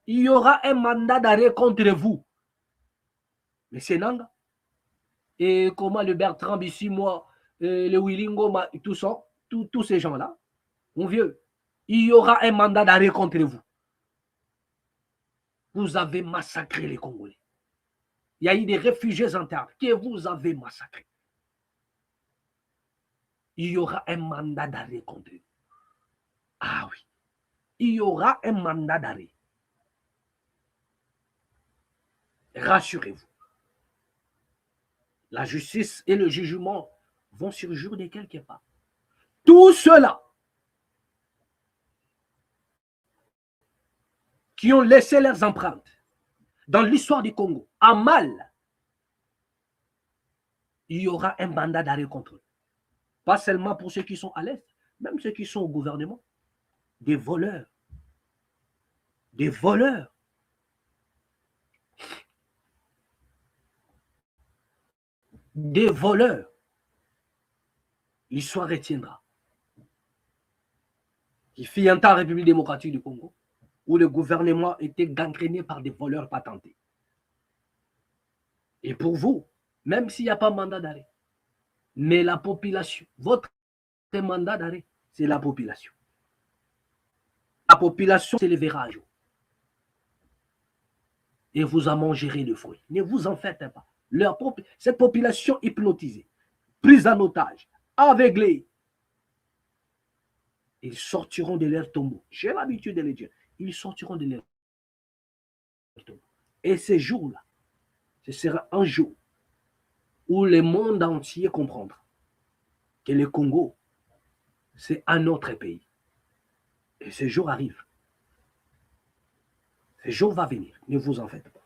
Il y aura un mandat d'arrêt contre vous. Mais c'est Nanga. Et comment le Bertrand Bissimo, le Willingo, tout ça, tous ces gens-là, mon vieux, il y aura un mandat d'arrêt contre vous. Vous avez massacré les Congolais. Il y a eu des réfugiés internes que vous avez massacrés. Il y aura un mandat d'arrêt contre vous. Ah oui. Il y aura un mandat d'arrêt. Rassurez-vous. La justice et le jugement vont surgir de quelque part. Tout cela qui ont laissé leurs empreintes dans l'histoire du Congo, à mal, il y aura un mandat d'arrêt contre eux. Pas seulement pour ceux qui sont à l'Est, même ceux qui sont au gouvernement. Des voleurs. Des voleurs. Des voleurs. L'histoire retiendra. Il fut un temps en République démocratique du Congo où le gouvernement était gangréné par des voleurs patentés. Et pour vous, même s'il n'y a pas mandat d'arrêt, Mais la population, votre mandat d'arrêt, c'est la population. La population s'élèvera un jour. Et vous en mangerez le fruit. Ne vous en faites pas. Cette population hypnotisée, prise en otage, aveuglée, ils sortiront de leur tombeau. J'ai l'habitude de le dire. Ils sortiront de leur tombeau. Et ce jour-là, ce sera un jour où le monde entier comprendra que le Congo, c'est un autre pays. Et ce jour arrive. Ce jour va venir. Ne vous en faites pas.